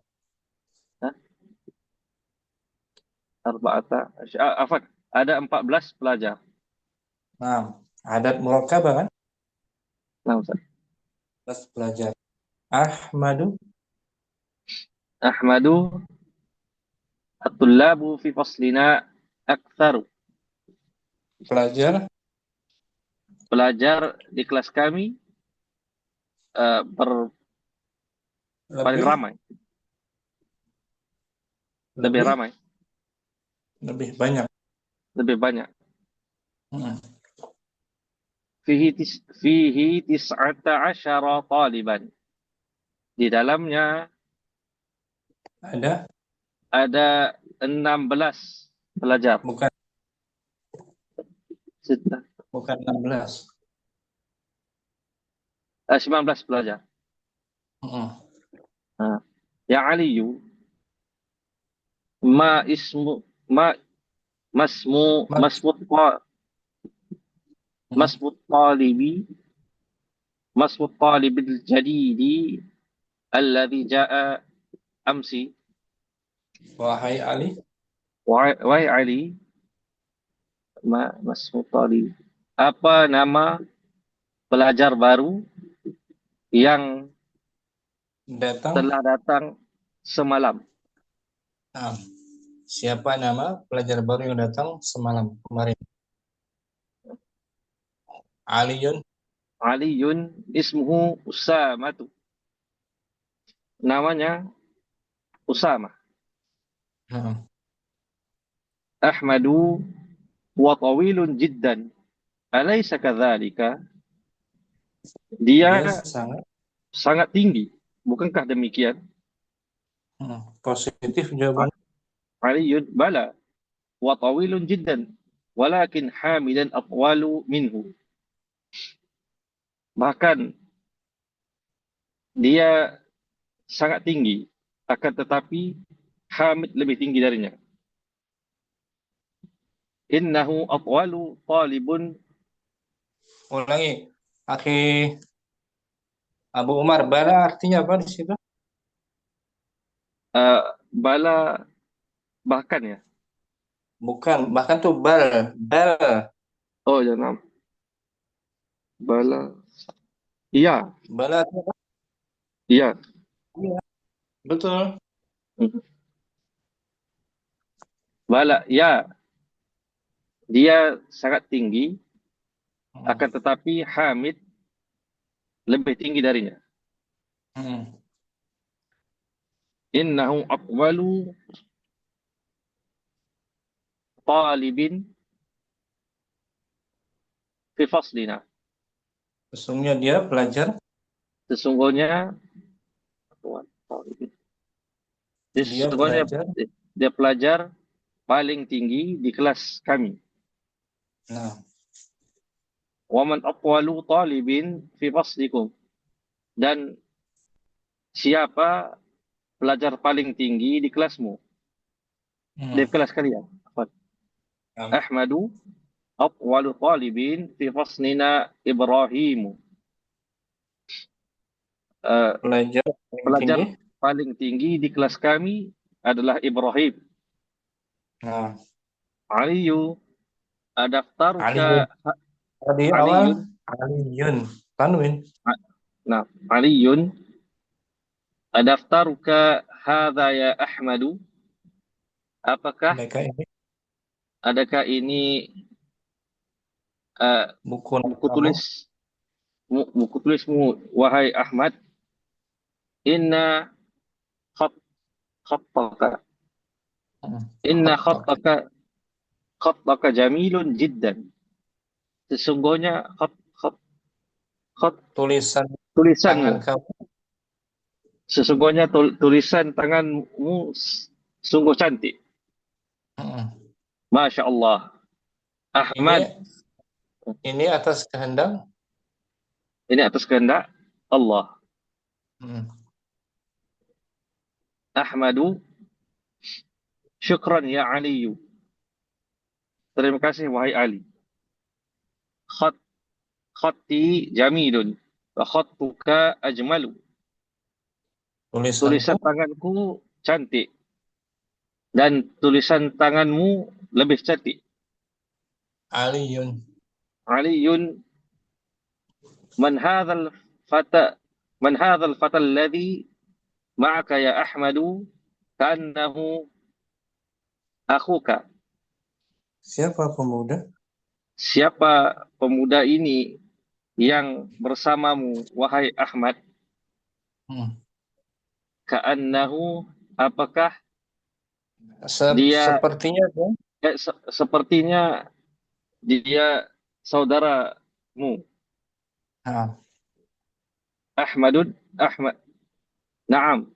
Ada 14 pelajar. Adat murakkabah kan? Ustaz. 14 pelajar. Ahmadu at-tullabu fi faslina aktsaru. Pelajar di kelas kami paling ramai. Lebih ramai. Lebih banyak. Fihi 19 taliban. Di dalamnya ada 16 pelajar. Bukan 16. 19 pelajar. Ya Aliyu, masmut talibil jadidi alladhi jaa amsi. Wahai Ali, masmut talib. Apa nama pelajar baru yang telah datang semalam? Siapa nama pelajar baru yang datang semalam kemarin? Aliyun ismuhu Usamatu. Namanya Usama. Ahmadu wa tawilun jiddan. Alaysa kadzalika? Dia sangat tinggi. Bukankah demikian? Positif jawaban. Aliyun bala wa tawilun jiddan walakin hamidan atwalu minhu. Bahkan dia sangat tinggi, akan tetapi Hamid lebih tinggi darinya. Innahu atwalu talibun. Ulangi, akhi Abu Umar, bala artinya apa di situ? Bala bahkan ya? Bukan, bahkan tuh bal. Oh, jangan. Bala. Iya. Bala artinya apa? Iya. Betul. Bala, ya, dia sangat tinggi, akan tetapi Hamid lebih tinggi darinya. Innahu aqwalu talibin fi faslina. Sesungguhnya dia pelajar. Sesungguhnya Dia pelajar. dia pelajar paling tinggi di kelas kami. Nah, Wa man aqwalu talibin fi faslikum. Dan siapa pelajar paling tinggi di kelasmu? Di kelas kalian. Ahmadu aqwalu talibin fi faslina Ibrahimu. Pelajar paling tinggi di kelas kami adalah Ibrahim. nah. Aliyu adaftaruka Tadi awal Aliyun. Tanwin. Nah, Aliyun adaftaruka hadza ya Ahmadu. Apakah adakah ini buku tulismu wahai Ahmad? Inna khattaka jamilun jiddan. Sesungguhnya tulisanmu, sesungguhnya tulisan tanganmu sungguh cantik. Masya Allah. Ahmad. Ini atas kehendak? Ini atas kehendak Allah. Ahmadu syukran ya Aliyu. Terima kasih wahai Ali. Khatti jamilun wa khattuka ajmalu. Tulisan tanganku cantik dan tulisan tanganmu lebih cantik. Aliyun man hadzal fata alladhi ma'aka ya Ahmadu ka'annahu akhuka. Siapa pemuda? Siapa pemuda ini yang bersamamu wahai Ahmad? Ka'annahu, apakah dia sepertinya dia saudaramu. Ahmad. Naam.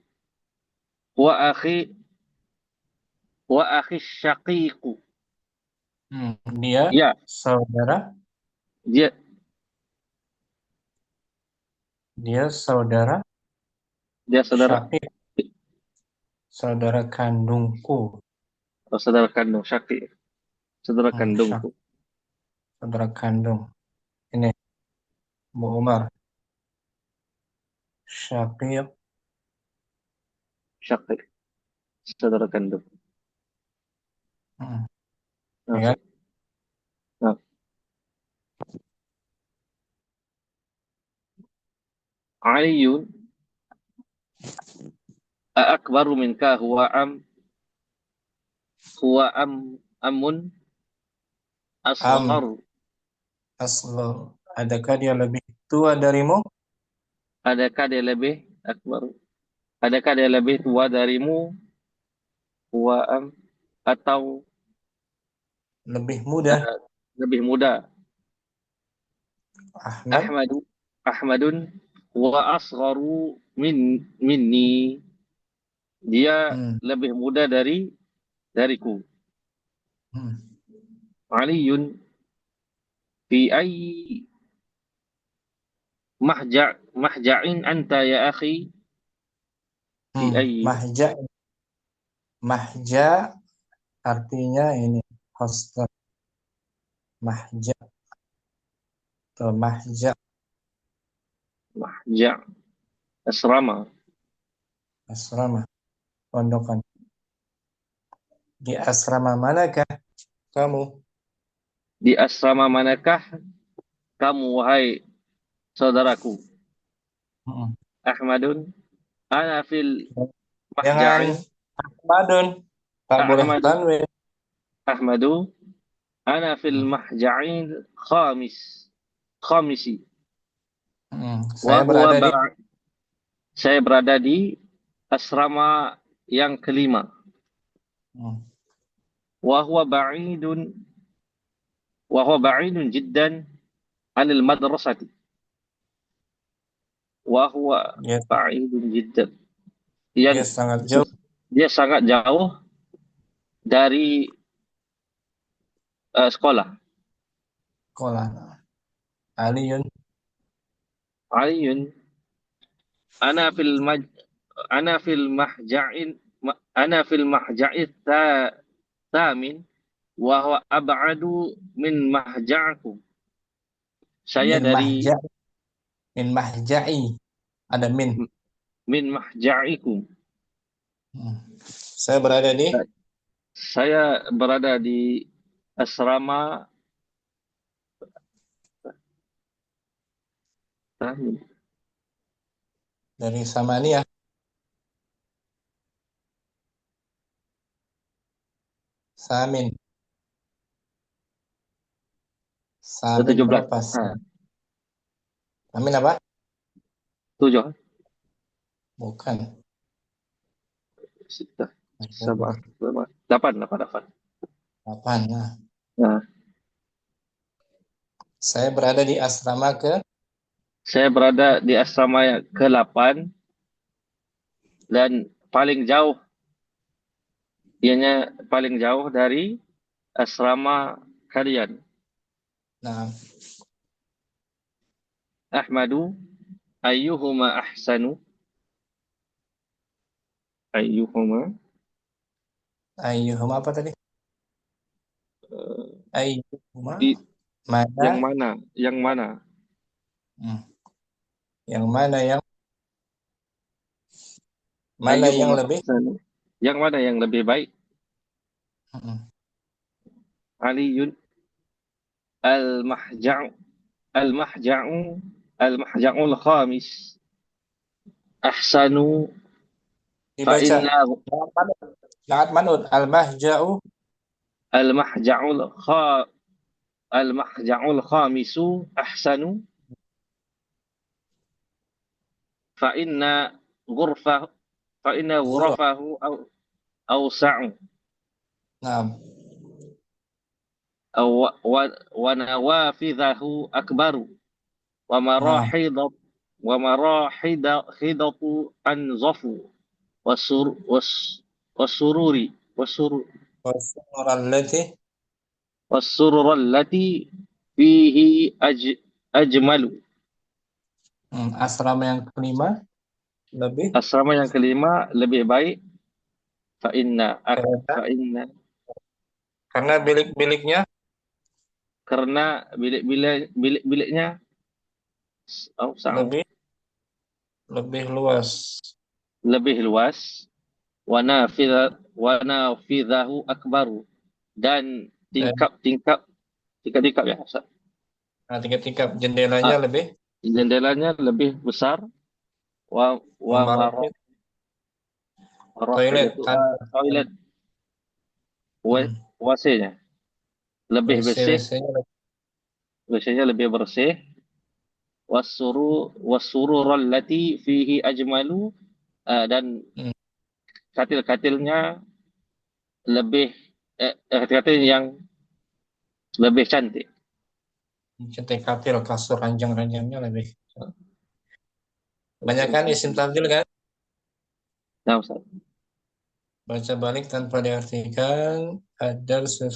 Wa akhi syaqiqu. Dia ya. Saudara. Dia saudara. Syaqiq. Saudara kandungku. Oh, saudara kandung Syaqiq. Saudara kandungku. Saudara kandung. Ini Bu Umar. Syaqiq. Saudara kandung. Ya. Aliyun akbaru minka huwa amun asghar. Adakah dia lebih tua darimu? Adakah dia lebih akbar? Adakah dia lebih tua darimu? Huwa atau lebih muda? Lebih muda. Ahmadun wa asgharu minni. Dia lebih muda dariku. Aliyun fi ayyi mahja'in anta ya akhi? Fi ayyi mahja artinya ini hostel. Mahja atau mahja asrama pondokan. Di asrama manakah kamu? Di asrama manakah kamu wahai saudaraku? Ahmadun ana fil mahja'in Ahmadun. Tak boleh Ahmadu tanwin. Ahmadu ana fil mahja'in khamisi wa Saya huwa berada di saya berada di asrama yang kelima wa huwa ba'idun jiddan 'anil madrasati wa huwa Yes. ba'idun jiddan Dia sangat jauh. dia sangat jauh dari sekolah. Sekolah. Aliyun. Aliyun ana fil mahja'in thamin wa huwa ab'adu min mahja'akum. Saya dari Min mahja'i. Ada min. Min mahja'ikum. Saya berada di asrama dari Samaniyah. Samin. Samin 17. berapa? Samin apa? 7. Bukan. 8. Nah. Saya berada di asrama yang ke-8 dan paling jauh dari asrama kalian. Nah. Ahmadu ayyuhuma ahsanu. Ayyuhuma apa tadi? Ayyuhuma yang mana? Yang mana yang lebih baik? Aliyun al-mahja'ul khamis ahsanu fa inna al-mahja'ul khamisu ahsanu fa inna ghurfahu awsa'u. Naam. Wa nawafidhahu akbaru wa marahidatu anzafu wasurur allati fihi ajmalu. Asrama yang kelima lebih baik. Fa inna karena bilik-biliknya lebih luas. Wa nafidhahu akbaru dan tingkap ya Ustaz. Tingkap jendelanya lebih besar. Toilet WC-nya lebih bersih. WC-nya lebih bersih. Wasurur allati fihi ajmalu dan katil-katilnya katil yang lebih cantik. Katil, kasur ranjang-ranjangnya lebih. Kebanyakan isim tabdil kan? Nah, Ustaz. Baca balik tanpa diartikan. Ad-darsu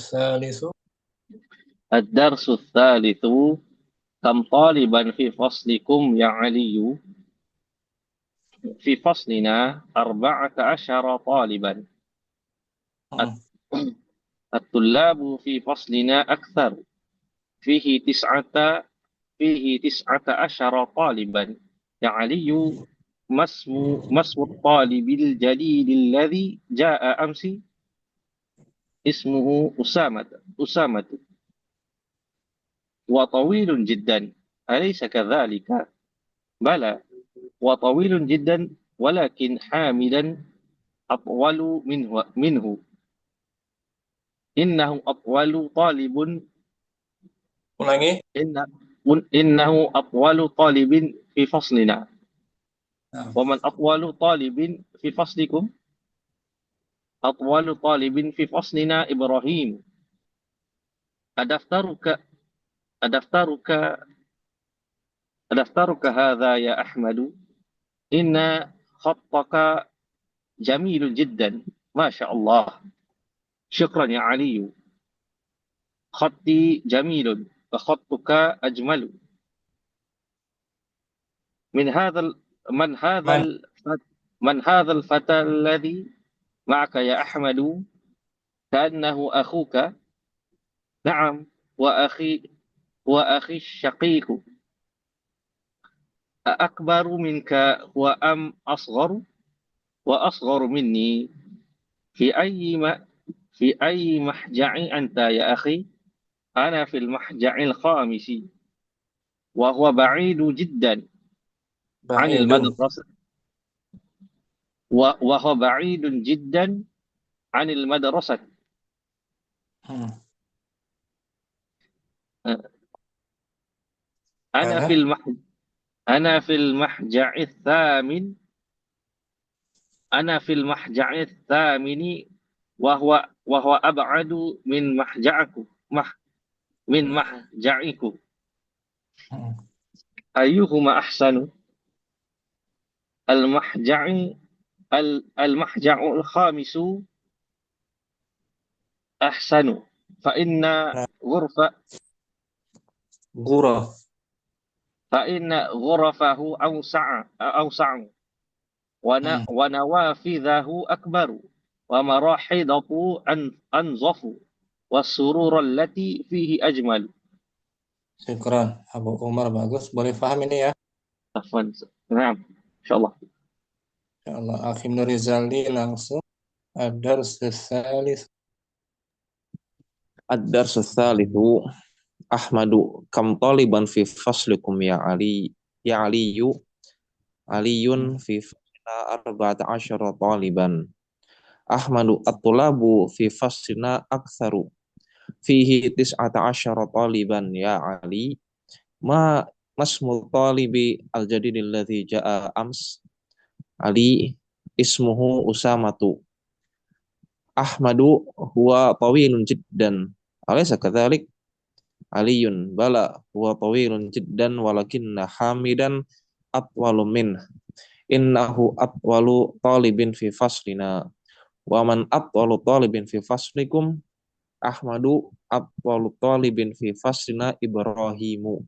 tsalitsu kam taliban fi faslikum ya Aliyu. Fi faslina 14 taliban. At-tullabu fi faslina akthar. Fihi 19 taliban. Ya Aliyu masmu talibil jalil alladhi jaa amsi ismuhu Usamatu wa tawilun jiddan alaysa kadhalika bala wa tawilun jiddan walakin hamidan أطول منه إنه أطول طالب Ulangi. إنه أطول طالب في فصلنا Nah, ومن أطول طالب في فصلكم أطول طالب في فصلنا إبراهيم أدفترك أدفترك أدفترك هذا يا أحمد إن خطك جميل جدا ما شاء الله شكرا يا علي خطي جميل وخطك أجمل من هذا ال- من هذا man. الفتى من هذا الفتى الذي معك يا أحمد كأنه أخوك نعم وأخي الشقيق أأكبر منك وأم أصغر وأصغر مني في أي محجع أنت يا أخي أنا في المحجع الخامس وهو بعيد جدا عن Ba'idun. المدرسة وهو بعيد جدا عن المدرسة Hmm. أنا في Mana? المحجع أنا في المحجع الثامن أنا في المحجع الثامن وهو أبعد من محجعكم من محجعكم Hmm. أيهما أحسن المحجع المحجع الخامس أحسن فإن Nah, غرفة gura. فإن غرفه أوسع Hmm. ونوافذه أكبر ومراحضه أنظف والسرور التي فيه أجمل. Syukran. Abu Umar bagus. Boleh paham ini ya? عفوا نعم إن شاء الله. Insyaallah. Akhim Nurizali langsung. Ad-dars tsalis. Ad-dars tsalitsu Ahmadu kam taliban fi faslikum ya Ali ya Aliyu Aliyun fi faslina 14 taliban Ahmadu at-tulabu fi faslina aktsaru fihi 19 taliban ya Ali ma masmul talibi al-jadid alladhi jaa ams Ali ismuhu Usamatu Ahmadu huwa tawilun jiddan alaysa kadzalik Aliyun bala huwa tawilun jiddan walakinna Hamidan atwalu min innahu atwalu talibin fi faslina wa man atwalu talibin fi faslikum Ahmadu atwalu talibin fi faslina Ibrahimu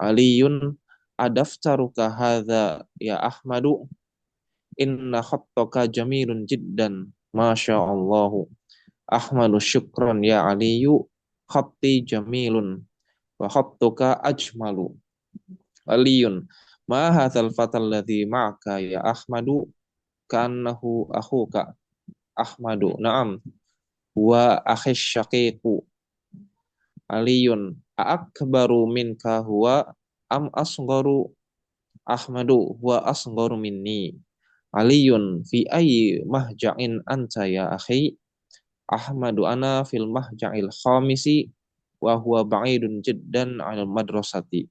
Aliyun adaftaruka hadza ya Ahmadu inna khattaka jamilun jiddan masya Allahu Ahmadu syukran ya Aliyu khatti jamilun wa khattuka ajmalu Aliyun ma hadzal fatal ladzi ma'aka ya Ahmadu kannahu akhuka Ahmadu na'am wa akhish syaqiqu Aliyun akbaru minka huwa am asgharu Ahmadu huwa asgharu minni Aliyun fi ayyi mahja'in anta ya akhi Ahmadu ana fil mahja'il khamisi wa huwa ba'idun jiddan 'anil madrasati.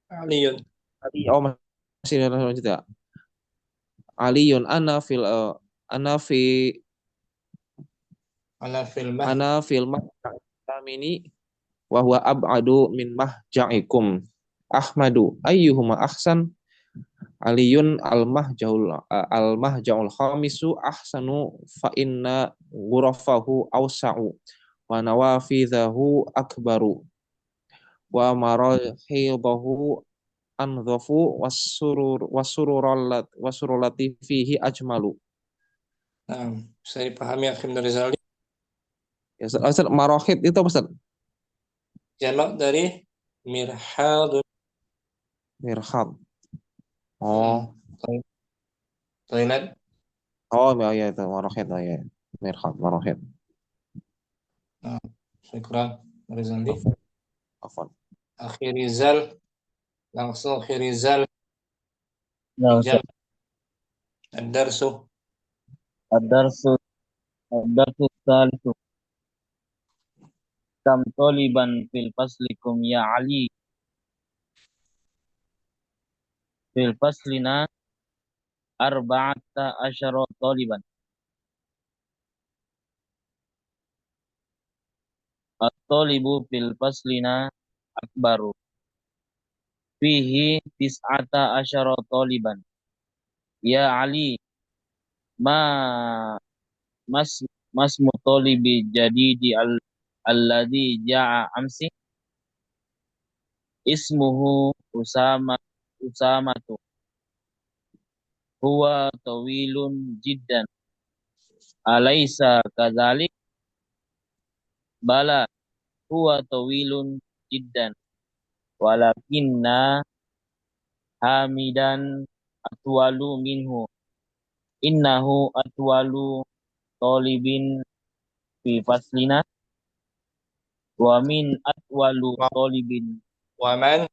Aliyun. Ali masih ada lanjut ya. Aliyun ana fi Ana fil ana fil mahja'il khamini wa huwa ab'adu min mahja'ikum. Ahmadu ayyuhuma ahsan Aliyun al-mahja'ul khamisu ahsanu fa inna ghurafahu awsa'u wa nawafidhahu akbaru wa marahidahu anzafu wasurulati fihi ajmalu. Nah, bisa dipahami Akhim Nurizali. Ya, Ustaz, marahid itu apa Ustaz? Jamak dari mirhadun. Mirhad. Oh, Toilet. oh ya itu marahid ya. Mirhad, marahid. Nah, syukran Nurizali. Afwan. Akhir Rizal. Langsung Akhir Rizal. Nah, Jam. Ustaz. Ad-darsu. Ad-darsu ad-darsu tsalitsu. Kam taliban fil faslikum ya Ali. Fil faslina arba'ata asyara taliban. At-talibu fil faslina akbaru. Fihi tis'ata asyara taliban. Ya Ali, ma mas mas mutalibi jadidi alladhi ja'a amsi. Ismuhu Usamatu. Huwa tawilun jiddan. Alaysa kadzalik? Bala, huwa tawilun jiddan. Walakinna Hamidan atwalu minhu. Innahu atwalu talibin fi faslina. Wa min atwalu talibin. Waman.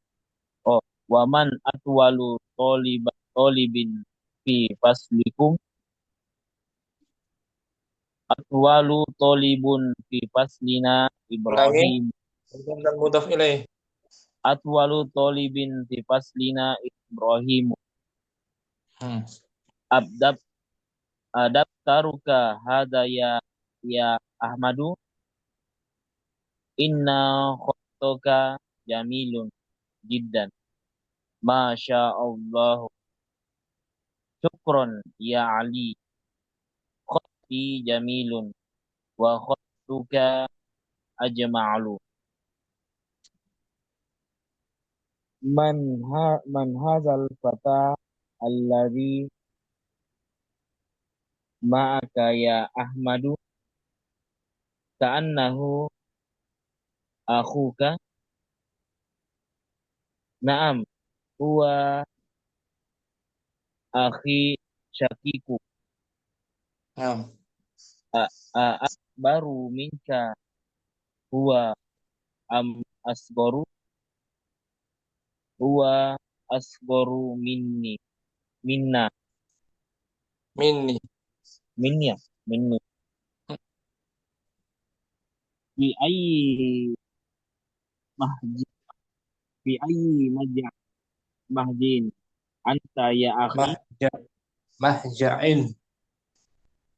Wa man atwalu talibin fi faslikum. Atwalu talibun fi faslina Ibrahim. Dan mudhaf ilaih. Atwalu talibin fi faslina Ibrahim. Adab taruka hada ya Ahmadu. Inna khotoka jamilun jiddan. Masya Allah. Syukron ya Ali. Khoti jamilun. Wa khotuka ajma'alu. Man hazal fata alladhi ma'aka ya Ahmadu. Ka'annahu akhuka. Naam, huwa akhi syakiku. Baru minka huwa asgoru. Huwa asgoru minni. Minna. Minni. Fi ayyi mahjin anta ya akhi. Mahja'in.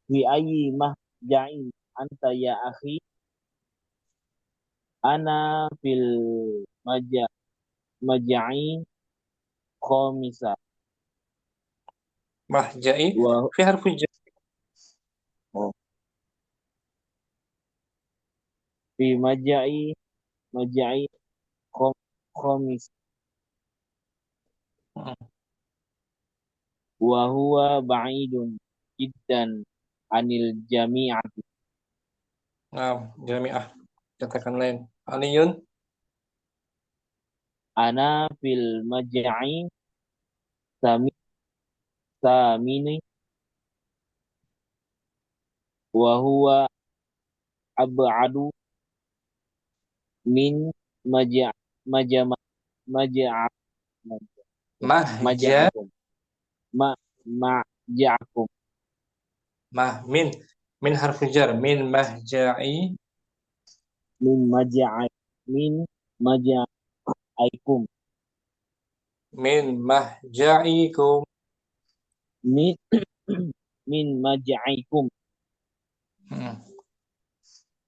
Fi ayyi mahja'in anta ya akhi. Ana fil majai khamisa. Mahja'i fi harfu jar. Fi majai khamis. Wa huwa ba'idun jiddan anil jami'ati. Jami'ah. Katakan lain. Aliyun. Ana fil majai samini. Wa huwa ab'adu min maja'akum. Min harfu jar. Min mahja'i. Min maja'aikum. Min mahja'ikum. Min maja'aikum.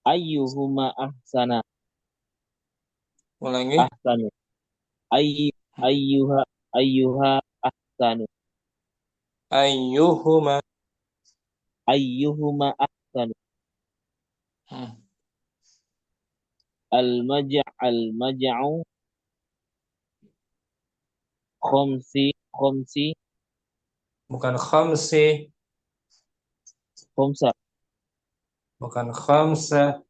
Ayyuhuma ahsana. Ulangi. Ahsanu. Ayyuha ahsanu. Ayyuhuma ahsanu. Al-maja'u khamsi. Bukan khamsi. Khamsa. Bukan khamsa.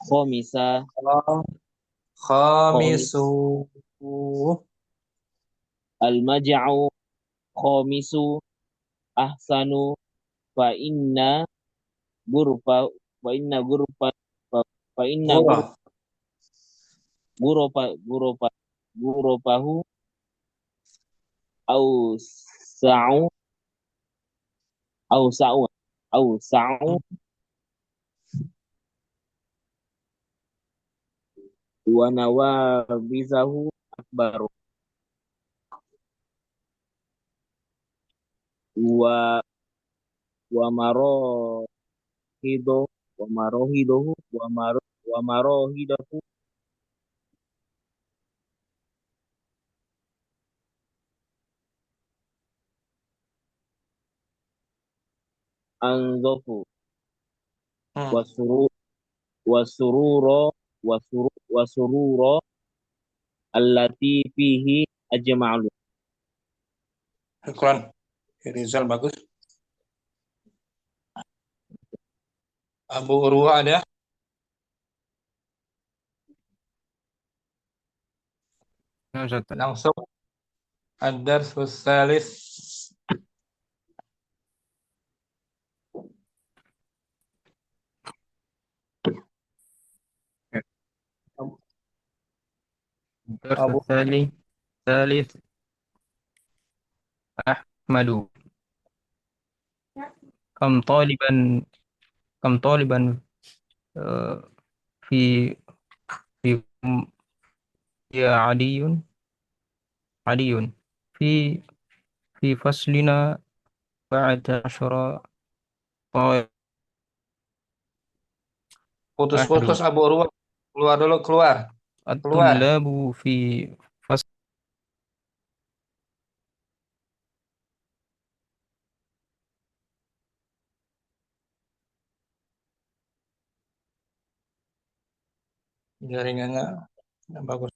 Khamisa. Khamisu. Al-maja'u khamisu ahsanu fa inna guropahu sa'u au sa'u wa nawabizahu akbaru wa wa marohido wa marohidohu wa marohidahu anzofu wasuru wasururo wasururo allati fihi ajma'lu. Syukran. Rizal bagus. Abu Urwa ada? Nah, Ustaz. Langsung. Ad-darsus salis. الدرس Abu الثالث أحمد كم طالبا آه، في في يا علي في في فصلنا 14 طالب. putus-putus Abu Urwa. Keluar dulu, keluar. الطلاب في فصل Jaringannya nggak bagus.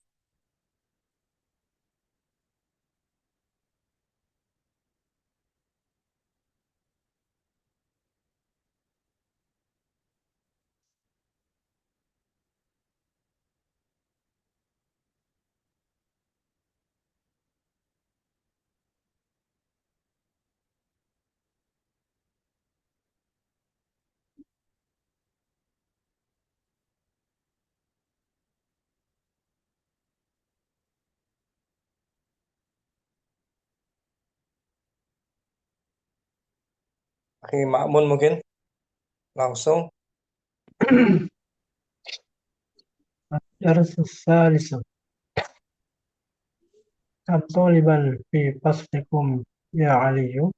Oke, Makmun mungkin langsung. الدرس الثالث كم طالبا في فصلكم يا علي؟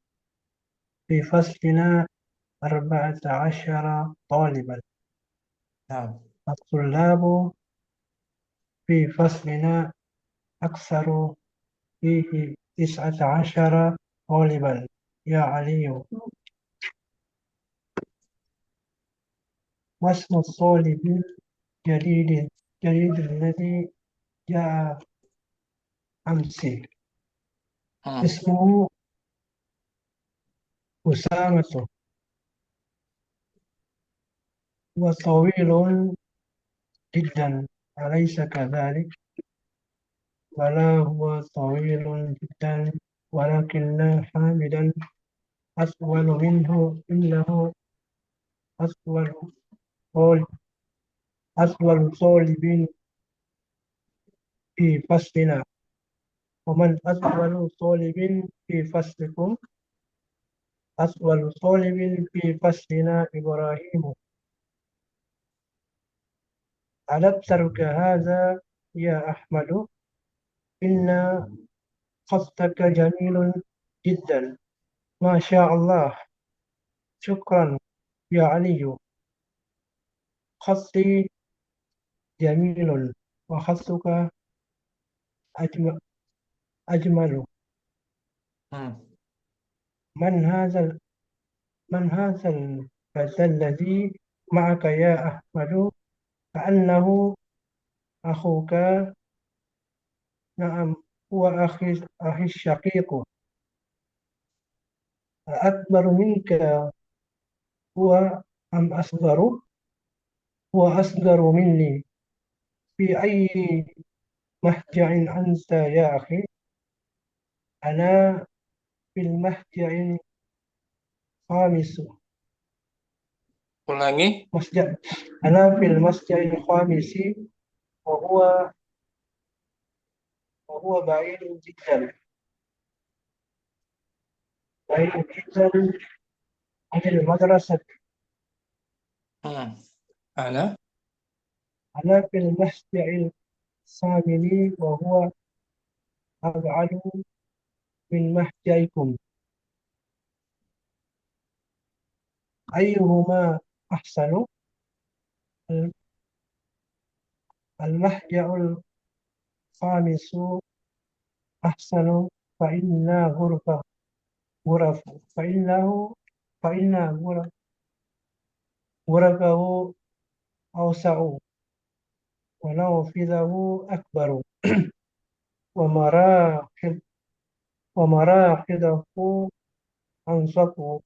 في فصلنا 14 طالبا. Nah, الطلاب في فصلنا أكثر، فيه 19 طالبا يا علي. واسم الطالب الجديد الذي جاء أمس اسمه أسامة، وطويل جدا أليس كذلك؟ بلى هو طويل جدا، ولكن حامدا أطول منه، إنه أطول طالب في فصلنا. ومن أطول طالب في فصلكم؟ أطول طالب في فصلنا إبراهيم. ألم ترك هذا يا أحمد؟ إن خطك جميل جدا، ما شاء الله. شكرا يا علي، خطي جميل وخطك أجمل. من هذا الفتى الذي معك يا أحمد؟ كأنه أخوك. نعم، هو أخي الشقيق. أكبر منك هو أم أصغر؟ هو أصغر مني. في أي مهجع أنت يا أخي؟ أنا في المهجع الخامس. ulangi. أنا في المسجد الخامس، وهو بعيد جدا. سعيد جدا عن المدرسة. أنا أنا في المسجد الثامن وهو أبعد من محجعكم. أيهما أحسن؟ المحجع الخامس أحسن، فإن غرف فإن غرفه أوسع ونوافذه أكبر ومراحل ومراحله أنصف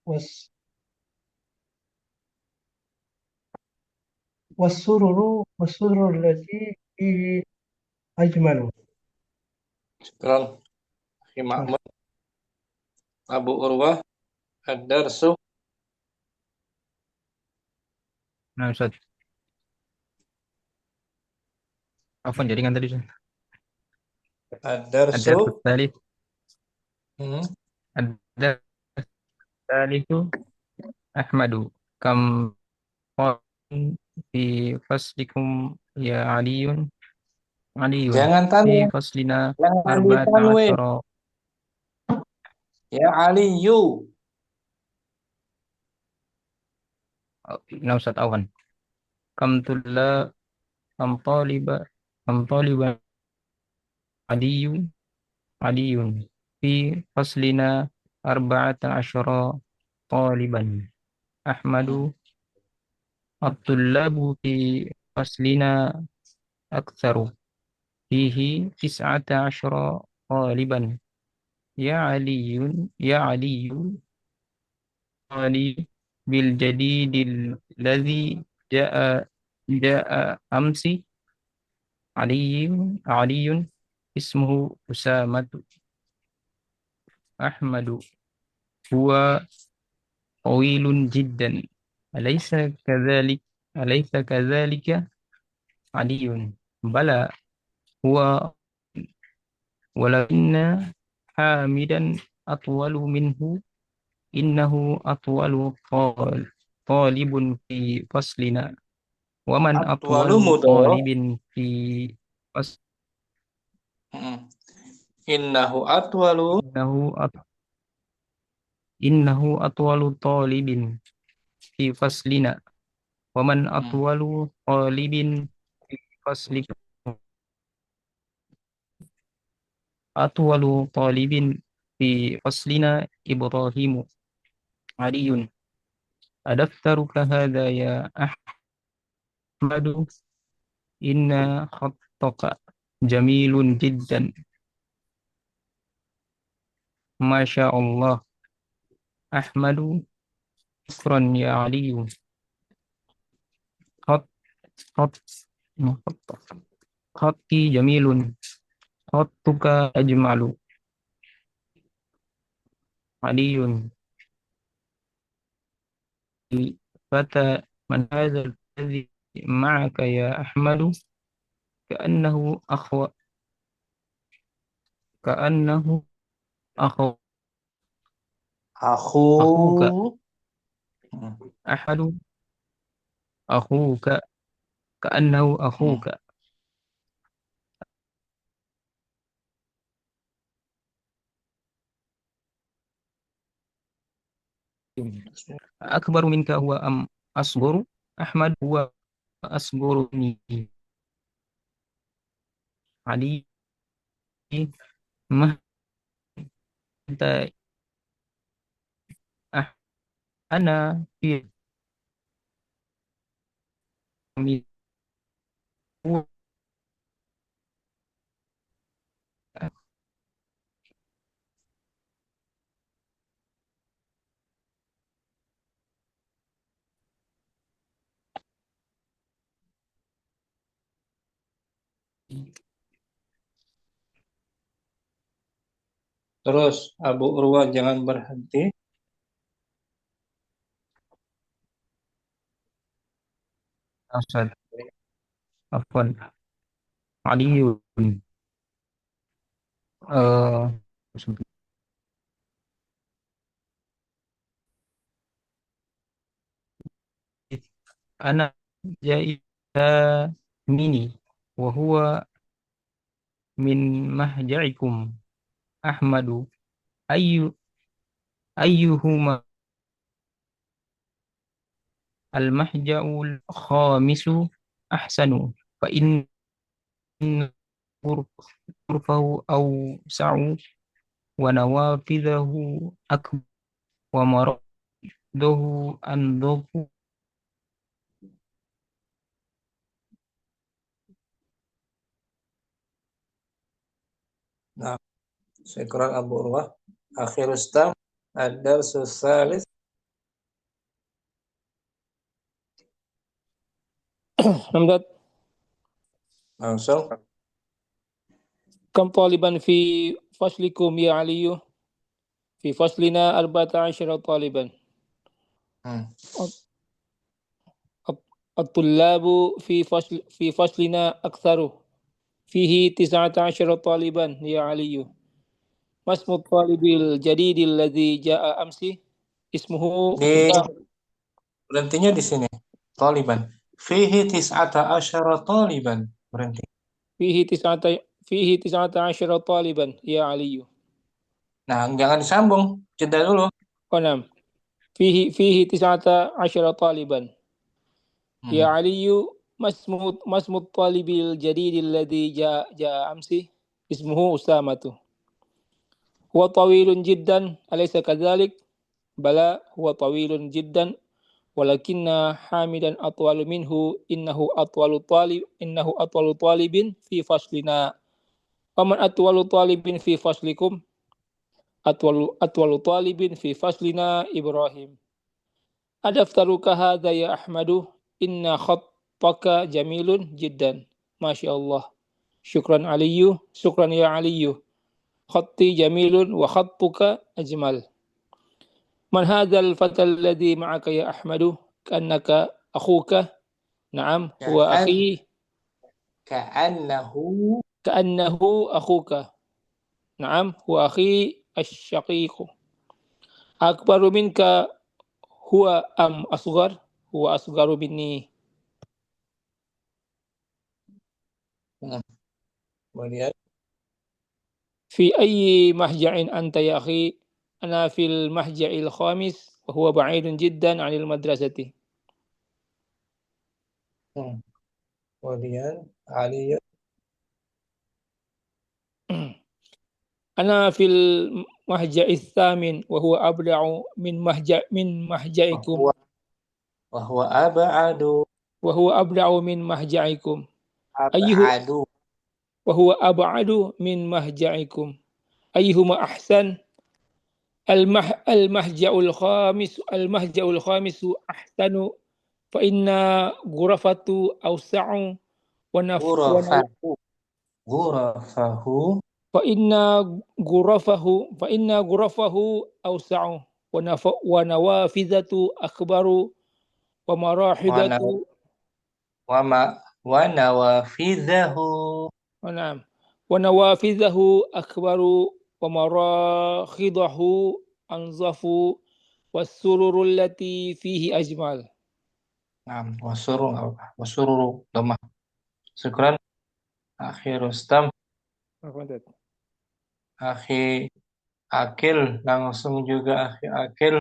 والس- والسرر التي فيه أجمل. شكرا أخي مأمون. Abu Urwah, ad-darsu. Nah, Ustaz. Afwan, jaringan tadi, Ustaz. Ad-darsu. Ad-darsu tsalits. Hmm. Ad-darsu tsalitsu Ahmadu. Kam fi faslikum ya Aliyun. Aliyun. Jangan Fi tanwin, faslina jangan arba'ata ditanwin. asyara. Ya Aliyu. Nah, Ustaz, awan. Kam taliba kam taliba Aliyun fi faslina arba'ata asyara taliban. Ahmadu at-tullabu fi faslina aktsaru fihi tis'ata asyara taliban. Ya Aliyu Ali bil jadidil ladzi ja'a amsi. Aliyun ismuhu Usamatu. Ahmadu huwa طويل جدا. أليس كذلك أليس كذلك علي؟ بلى هو، ولكن حامدا أطول منه. إنه أطول طالب في فصلنا. ومن Atwalu أطول mudhaf. طالب في فصل Innahu atwalu. إنه أطول طالب في فصلنا. ومن أطول طالب في فصلك. أطول طالب في فصلنا إبراهيم. علي أدفترك هذا يا أحمد. إن خطك جميل جدا. ما شاء الله. أحمد شكرا يا علي. خط خط خطي جميل. خطك أجمل. علي فتى من هذا الذي معك يا أحمد؟ كأنه كأنه أخو أخوك Akhu. أحد. أخوك كأنه أخوك. أكبر منك هو أم أصغر؟ أحمد هو أصغر مني. علي ما أنت؟ أنا في هو Terus Abu Urwah jangan berhenti. أسد. عفوا. علي أنا جاء مني وهو من مهجعكم أحمد أيهما المهجع الخامس أحسن فإن غرفه أوسع ونوافذه أكبر ومرده أنظف. Nah, syukran Abu Urwah. Akhir Ustam, ad-dars tsalits. Hamdad, Langsung. كم طالبا في فصلكم يا علي؟ في فصلنا 14 طالبا. الطلاب في فصلنا أكثر، فيه 19 طالبا يا علي. ما اسم الطالب الجديد الذي جاء أمس؟ اسمه Berhentinya di sini. Taliban. Fihi tis'ata asyara taliban. Berhenti. فيه 19 طالبا يا علي. Nah, jangan disambung. Jeda dulu. نعم. فيه 19 طالبا. يا علي، ما اسم الطالب الجديد الذي جاء أمس؟ اسمه أسامة. هو طويل جدا أليس كذلك؟ بلى هو طويل جدا، ولكن حامدا أطول منه. إنه أطول طالب في فصلنا. ومن أطول طالب في فصلكم؟ أطول طالب في فصلنا إبراهيم. أدفترك هذا يا أحمد؟ إن خطك جميل جدا، ما شاء الله. شكرا علي، شكرا يا علي. خطي جميل وخطك أجمل. من هذا الفتى الذي معك يا أحمد؟ كأنك أخوك. نعم هو أخي. كأنه أخوك. نعم هو أخي الشقيق. أكبر منك هو أم أصغر؟ هو أصغر مني. في أي مهجع أنت يا أخي؟ أنا في المهجع الخامس وهو بعيد جدا عن المدرسة. Kemudian Ali. أنا في المهجع الثامن وهو أبدع من مهجعكم. وهو أبعد. وهو أبدع من مهجعكم. أبعد. وهو أبعد من مهجعكم. أيهما أحسن؟ المهجع الخامس أحسن، فإن غرفته أوسع فإن غرفه أوسع ونوافذة أكبر ومراحضة. نعم ونوافذه أكبر ومراخضه أنظف والسرور التي فيه أجمل. نعم وسرور lemah. Syukran. Akhir Rustam. Akhi Akil, langsung juga Akhi Akil.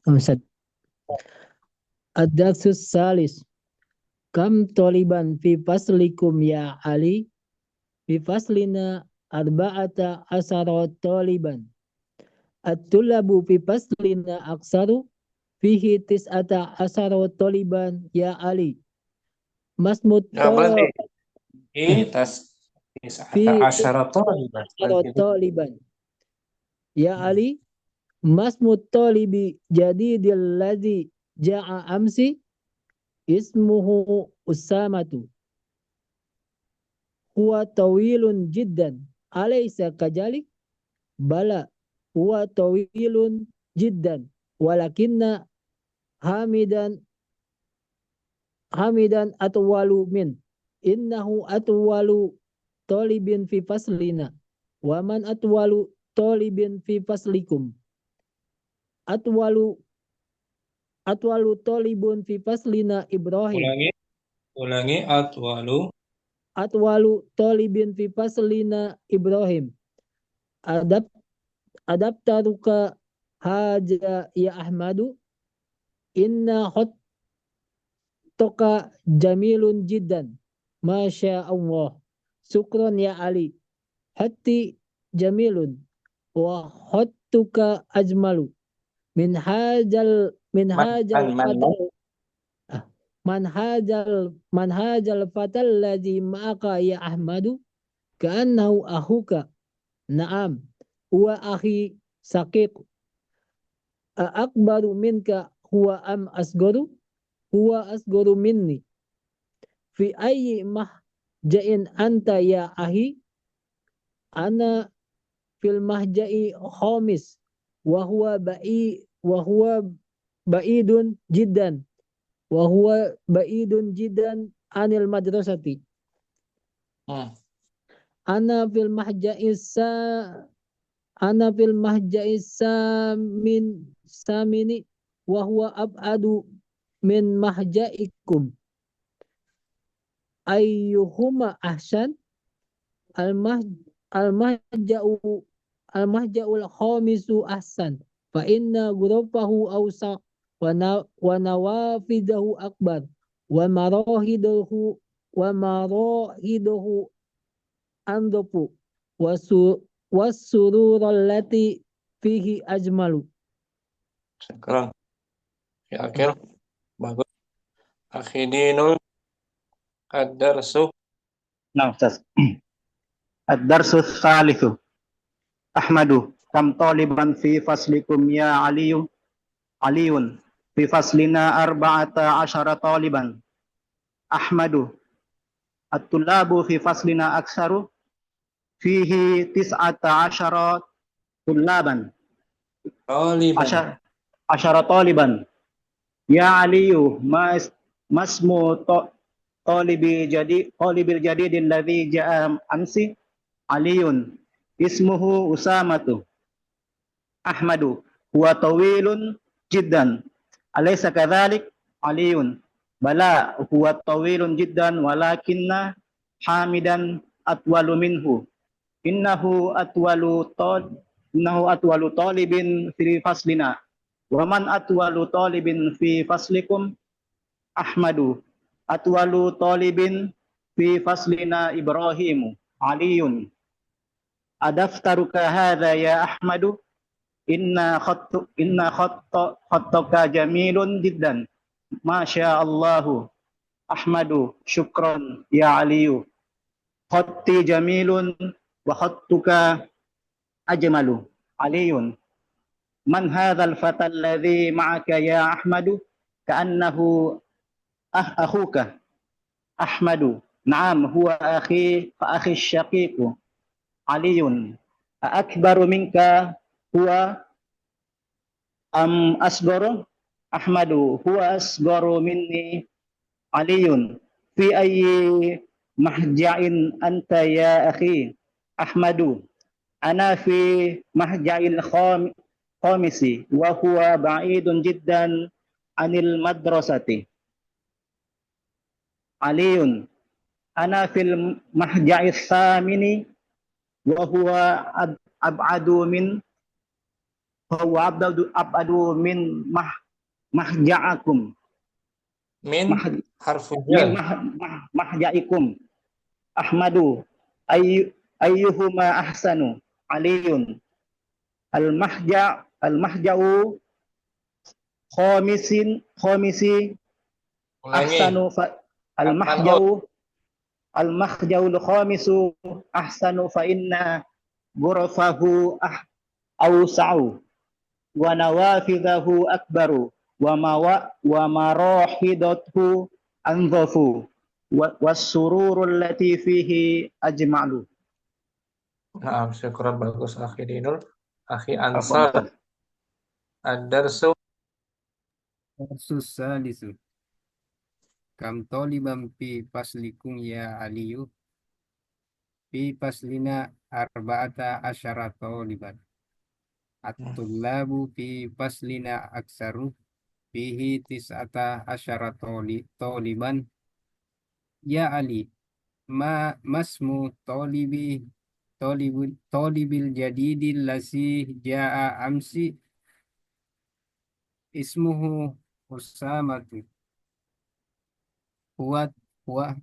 Ustaz. Ad-darsus salis. Kam taliban fi faslikum ya Ali? Fi faslina arba'ata asara taliban. At-tullabu fi faslina aksaru, fihi tis'ata asara taliban ya Ali. Masmud taliban ya Ali. Masmud talibi jadidil ladzi ja'a amsi, ismuhu Usamatu. Huwa tawilun jiddan alaysa kajalik? Bala huwa tawilun jiddan walakinna hamidan atwalu min. Innahu atwalu talibin fi faslina wa man atwalu talibin fi faslikum. Atwalu talibun fi faslina Ibrahim. Ulangi atwalu Talibin fi faslina Ibrahim. Adaptaruka haja ya Ahmadu. Inna khattoka jamilun jiddan. Masya Allah. Syukron ya Ali. Hati jamilun. Wa khattuka ajmalu. Min hajal fatal ladzi ma'aka ya Ahmadu ka'annahu akhuka. Naam, huwa akhi saqiq. Akbaru minka huwa am asgoru? Huwa asgoru minni. Fi ayyi mahja'in anta ya ahi? Ana fil mahja'i khamis wa huwa ba'idun jiddan. Wa huwa ba'idun jiddan anil madrasati. Ana fil mahja'i samini wa huwa ab'adu min mahja'ikum. Ayyuhuma ahsan? Al-mahja'ul khamisu ahsan. Fa inna ghurafahu awsa wa nawafidahu akbar wa marahiduhu andopu wassururul lati fihi ajmalu. Sekarang di akhir bagus. Akhidinul ad-darsu. Nah, Ustaz. Ad-darsu tsalitsu. Ahmadu, kam taliban fi faslikum ya Aliyun. Fi faslina 14 taliban. Ahmadu, at-tullabu fi faslina aksaru. Fihi 19 tullaban. Asyara taliban. Ya Aliyu, masmu talibil jadidil ladzi ja'a amsi. Aliyun, ismuhu Usamatu. Ahmadu, huwa tawilun jiddan. Alaysa kadzalik? Aliyun, bala huwa tawilun jiddan walakinna Hamidan atwalu minhu. Innahu atwalu talibin fi faslina. Wa man atwalu talibin fi faslikum? Ahmadu, atwalu talibin fi faslina Ibrahimu. Aliyun, adaftaruka hadha ya Ahmadu. Inna khattaka jamilun jiddan. Masya Allahu. Ahmadu, syukran ya Aliyu. Khatti jamilun wa khattuka ajmalu. Aliyun, man hadzal fatal ladzi ma'aka ya Ahmadu? Ka'annahu akhuka. Ahmadu, na'am huwa akhi fa akhi syaqiqu. Aliyun, akbaru minka huwa am asgaru? Ahmadu, huwa asgaru minni. Aliyun, fi ayyi mahja'in anta ya akhi? Ahmadu, ana fi mahja'il khamisi wa huwa ba'idun jiddan anil madrasati. Aliyun, ana fil mahja'is samini wa huwa ab'adu min mahja'akum. Min harfu Min jar. mahja'ikum. Ahmadu, ayyuhuma ahsanu? Aliyun, al-mahja'u khamisi ahsanu fa al-mahja'ul khamisu ahsanu fa inna ghurafahu awsa'u wa nawafidahu akbaru wa marahidatuhu anzafu was-sururul lati fihi ajmalu. Naam, syukran, bagus akhi Dinul. Akhi Ansar. Ad-darsu. Darsus salisu. Kam taliban fi faslikum ya Aliyu. fi faslina arba'ata asyara taliban. At-tullabu fi faslina aksaru fihi tis'ata asyara taliban. Ya Ali, masmu talibil jadidil lasi ja'a amsi ismuhu Usamatu huwa huwa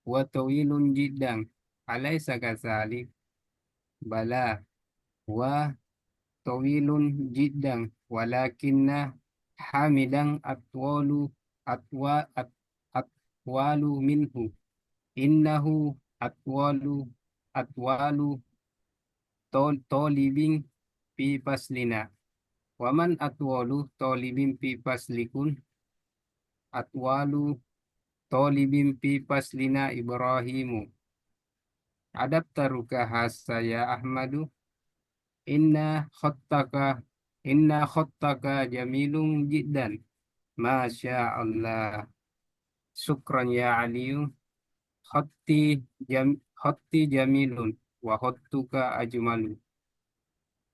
huwa tawilun jiddan alaysa kadzalik. Bala huwa tawilun jiddan walakinna hamidan atwalu minhu. Innahu atwalu talibin fi faslina. Waman atwalu talibin fi faslikun. Atwalu talibin fi faslina Ibrahimu. Adaptaruka hasa ya Ahmadu. Inna khattaka jamilun jiddan. Masya Allah. Syukran ya Aliyu. Khatti jamilun wa khattuka ajmalu.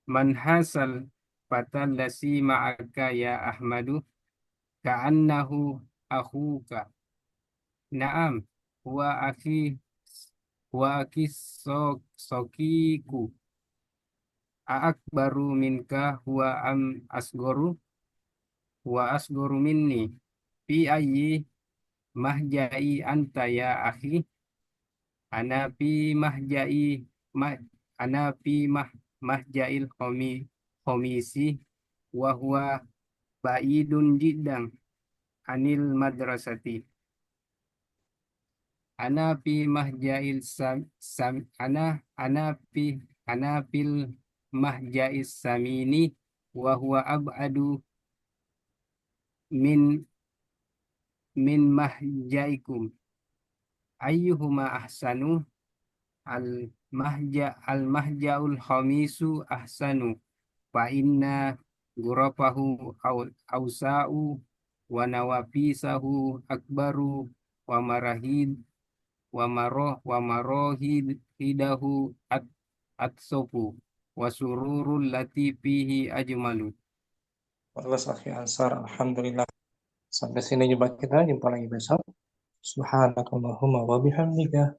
Man hasal fatal lasi ma'aka ya Ahmadu ka'annahu akhuka. Naam, huwa akhi sokiku. Akbaru minka huwa asgoru. Huwa asgoru minni. Fi ayyi mahja'i anta ya akhi. Ana fi mahja'il khomisi wa huwa ba'idun jiddan anil madrasati. Ana fil mahja'is samini wa huwa ab'adu min mahja'ikum. Ayyuhuma ahsanu al mahja'ul khamisu ahsanu fa inna ghurafahu awsa'u wa nawafisahu akbaru wa marohidahu atsofu wa sururul lati fihi ajmalu. Bagus, akhi Ansar. Alhamdulillah. Sampai sini jumpa kita. Jumpa lagi besok. Subhanakallahumma wa bihamdika.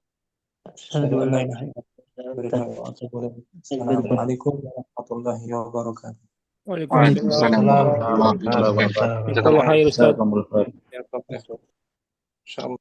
Asyhadu an la ilaha illa anta wa atubu ilaik. Assalamualaikum warahmatullahi wabarakatuh. Waalaikumsalam Waalaikumsalam warahmatullahi wabarakatuh. Jazakallahu khair, Ustaz. Ya, Profesor. Insyaallah.